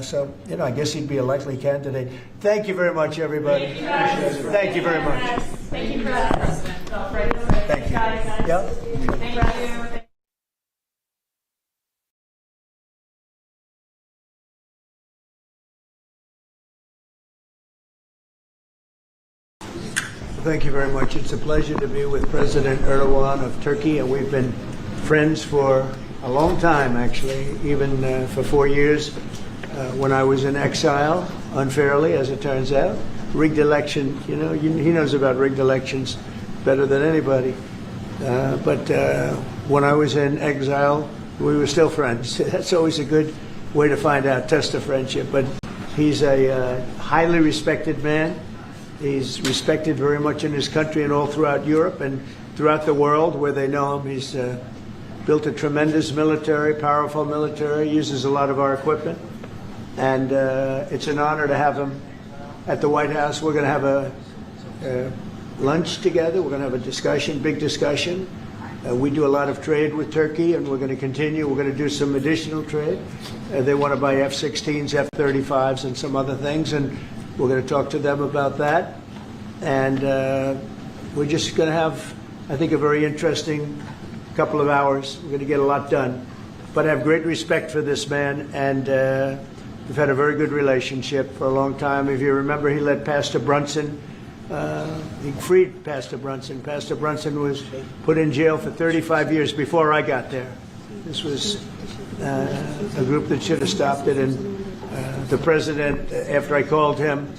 so, you know, I guess he'd be a likely candidate. Thank you very much, everybody. Thank you very much. Thank you for that, President. Thank you. Yep. Thank you. Thank you very much. It's a pleasure to be with President Erdogan of Turkey, and we've been friends for a long time, actually, even for 4 years when I was in exile, unfairly, as it turns out. Rigged election, you know, he knows about rigged elections better than anybody. But when I was in exile, we were still friends. That's always a good way to find out, test of friendship. But he's a highly respected man. He's respected very much in his country and all throughout Europe and throughout the world where they know him. He's built a tremendous military, powerful military, uses a lot of our equipment. And it's an honor to have him at the White House. We're going to have a lunch together. We're going to have a discussion, big discussion. We do a lot of trade with Turkey, and we're going to continue. We're going to do some additional trade. They want to buy F-16s, F-35s, and some other things. And we're going to talk to them about that, and we're just going to have, I think, a very interesting couple of hours. We're going to get a lot done. But I have great respect for this man, and we've had a very good relationship for a long time. If you remember, he let Pastor Brunson, he freed Pastor Brunson. Pastor Brunson was put in jail for 35 years before I got there. This was a group that should have stopped it, and the president, after I called him,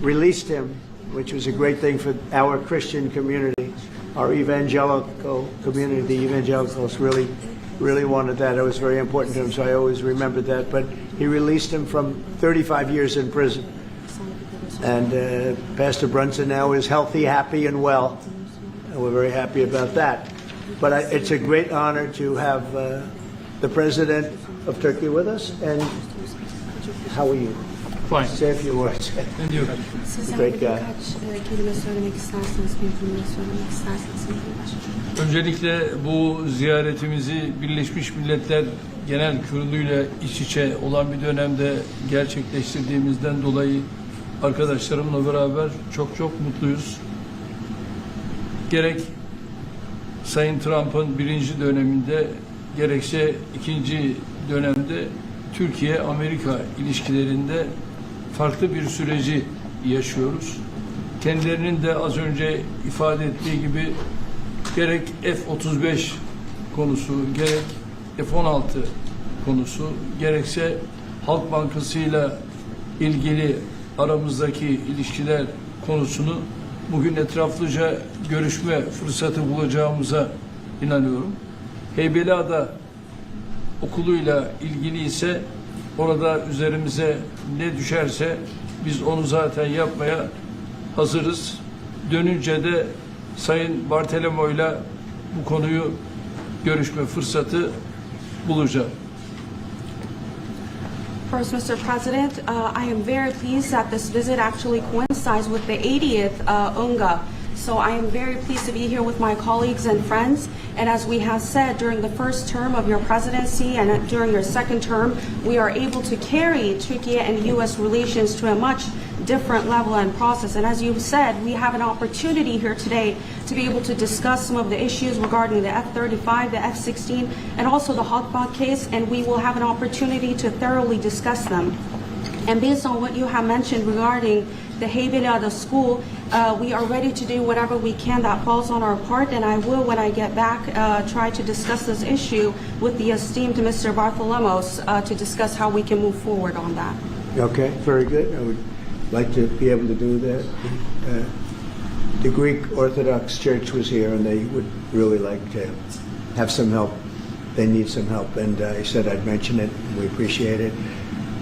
released him, which was a great thing for our Christian community, our evangelical community. The evangelicals really wanted that. It was very important to him, so I always remembered that. But he released him from 35 years in prison. And Pastor Brunson now is healthy, happy, and well. And we're very happy about that. But it's a great honor to have the President of Turkey with us. And how are you? Fine. Say a few words. And you? Great guy. Öncelikle bu ziyaretimizi Birleşmiş Milletler Genel Kurulu'yla iç içe olan bir dönemde gerçekleştirdiğimizden dolayı arkadaşlarımla beraber çok mutluyuz. Gerek Sayın Trump'ın birinci döneminde gerekse ikinci dönemde Türkiye-Amerika ilişkilerinde farklı bir süreci yaşıyoruz. Kendilerinin de az önce ifade ettiği gibi gerek F-35 konusu, gerek F-16 konusu, gerekse Halk Bankası'yla ilgili aramızdaki ilişkiler konusunu bugün etraflıca görüşme fırsatı bulacağımıza inanıyorum. Heybeliada okuluyla ilgili ise orada üzerimize ne düşerse biz onu zaten yapmaya hazırız. Dönünce de Sayın Bartolomeo'yla bu konuyu görüşme fırsatı bulacağım. First, Mr. President, I am very pleased that this visit actually coincides with the 80th UNGA. So I am very pleased to be here with my colleagues and friends. And as we have said, during the first term of your presidency and during your second term, we are able to carry Turkey and U.S. relations to a much different level and process. And as you said, we have an opportunity here today to be able to discuss some of the issues regarding the F-35, the F-16, and also the Halkbank case, and we will have an opportunity to thoroughly discuss them. And based on what you have mentioned regarding the Heybeliada school, we are ready to do whatever we can that falls on our part, and I will, when I get back, try to discuss this issue with the esteemed Mr. Bartholomos to discuss how we can move forward on that. Okay, very good. I would like to be able to do that. The Greek Orthodox Church was here, and they would really like to have some help. They need some help, and I said I'd mention it, and we appreciate it.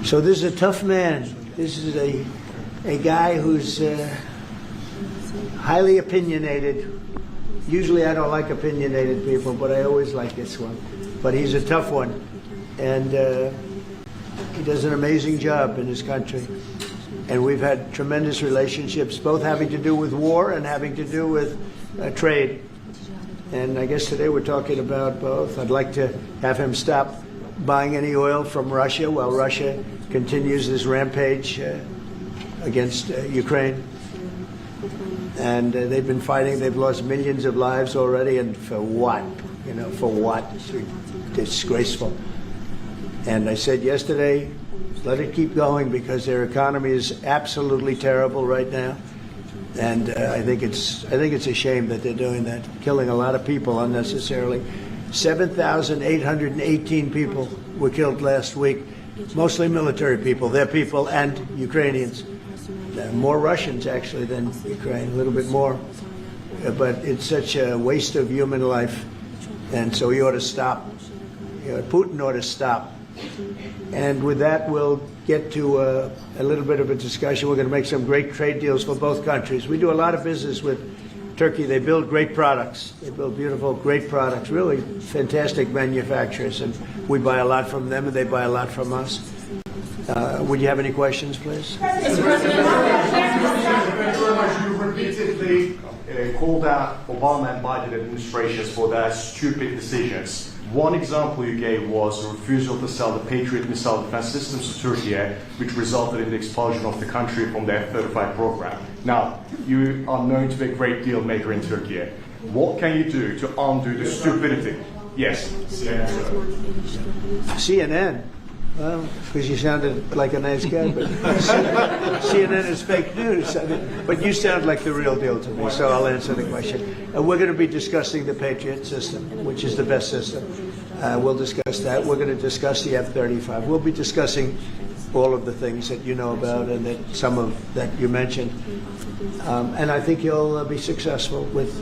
So this is a tough man. This is a guy who's highly opinionated. Usually I don't like opinionated people, but I always like this one. But he's a tough one, and he does an amazing job in his country. And we've had tremendous relationships, both having to do with war and having to do with trade. And I guess today we're talking about both. I'd like to have him stop buying any oil from Russia while Russia continues this rampage against Ukraine. And they've been fighting. They've lost millions of lives already. And for what? You know, for what? It's disgraceful. And I said yesterday, let it keep going because their economy is absolutely terrible right now. And I think it's a shame that they're doing that, killing a lot of people unnecessarily. 7,818 people were killed last week, mostly military people, their people, and Ukrainians. More Russians, actually, than Ukraine, a little bit more. But it's such a waste of human life, and so he ought to stop. Putin ought to stop. And with that, we'll get to a little bit of a discussion. We're going to make some great trade deals for both countries. We do a lot of business with Turkey. They build great products. They build beautiful, great products, really fantastic manufacturers. And we buy a lot from them, and they buy a lot from us. Would you have any questions, please? Thank you very much. You repeatedly called out Obama and Biden administrations for their stupid decisions. One example you gave was the refusal to sell the Patriot missile defense systems to Turkey, which resulted in the expulsion of the country from the F-35 program. Now, you are known to be a great deal maker in Turkey. What can you do to undo the stupidity? Yes, CNN. CNN? Well, because you sounded like a nice guy, but CNN is fake news. I mean, but you sound like the real deal to me, so I'll answer the question. We're going to be discussing the Patriot system, which is the best system. We'll discuss that. We're going to discuss the F-35. We'll be discussing all of the things that you know about and that some of that you mentioned. And I think you'll be successful with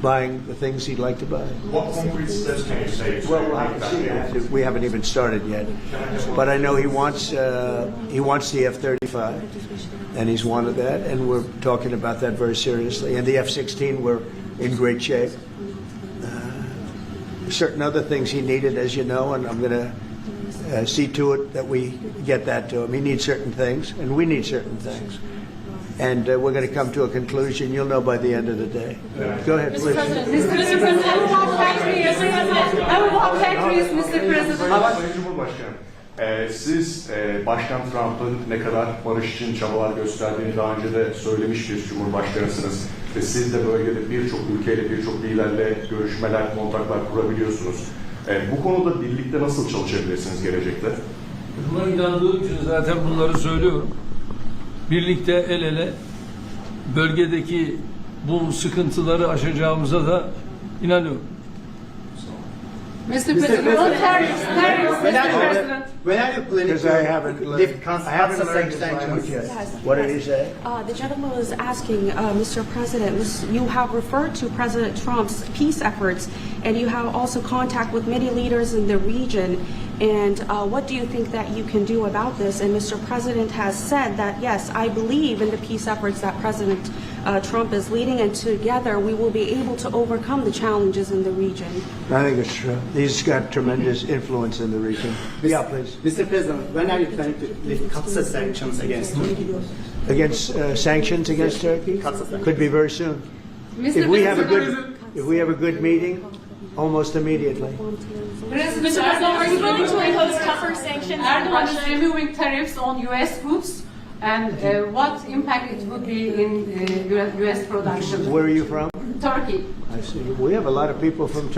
buying the things he'd like to buy. What concrete steps can you say to Well, we'll make have to that see happen? that. We haven't even started yet. But I know he wants the F-35, and he's wanted that, and we're talking about that very seriously. And the F-16, we're in great shape. Certain other things he needed, as you know, and I'm going to see to it that we get that to him. He needs certain things, and we need certain things. And we're going to come to a conclusion. You'll know by the end of the day. Go ahead, please. Mr. President, I will walk factories, Mr. President. Sayın Cumhurbaşkanım, siz Başkan Trump'ın ne kadar barış için çabalar gösterdiğini daha önce de söylemiş bir Cumhurbaşkanısınız. Ve siz de bölgede birçok ülkeyle, birçok liderle görüşmeler, kontaklar kurabiliyorsunuz. Bu konuda birlikte nasıl çalışabilirsiniz gelecekte? Buna inandığım için zaten bunları söylüyorum. Birlikte el ele bölgedeki bu sıkıntıları aşacağımıza da inanıyorum. Mr. President, on tariffs, Mr. President. When are you planning to lift sanctions yet? What did he say? The gentleman was asking, Mr. President, you have referred to President Trump's peace efforts, and you have also contact with many leaders in the region. And what do you think that you can do about this? And Mr. President has said that, yes, I believe in the peace efforts that President Trump is leading, and together we will be able to overcome the challenges in the region. I think it's true. He's got tremendous influence in the region. Yeah, please. Mr. President, when are you planning to lift CAATSA sanctions against Turkey? Against sanctions against Turkey? Could be very soon. If we have a good meeting, almost immediately. Mr. President, are you going to impose tougher sanctions on Erdogan is Russia? removing tariffs on U.S. goods, and what impact it would be in U.S. production? Where are you from? Turkey. I see. We have a lot of people from Turkey.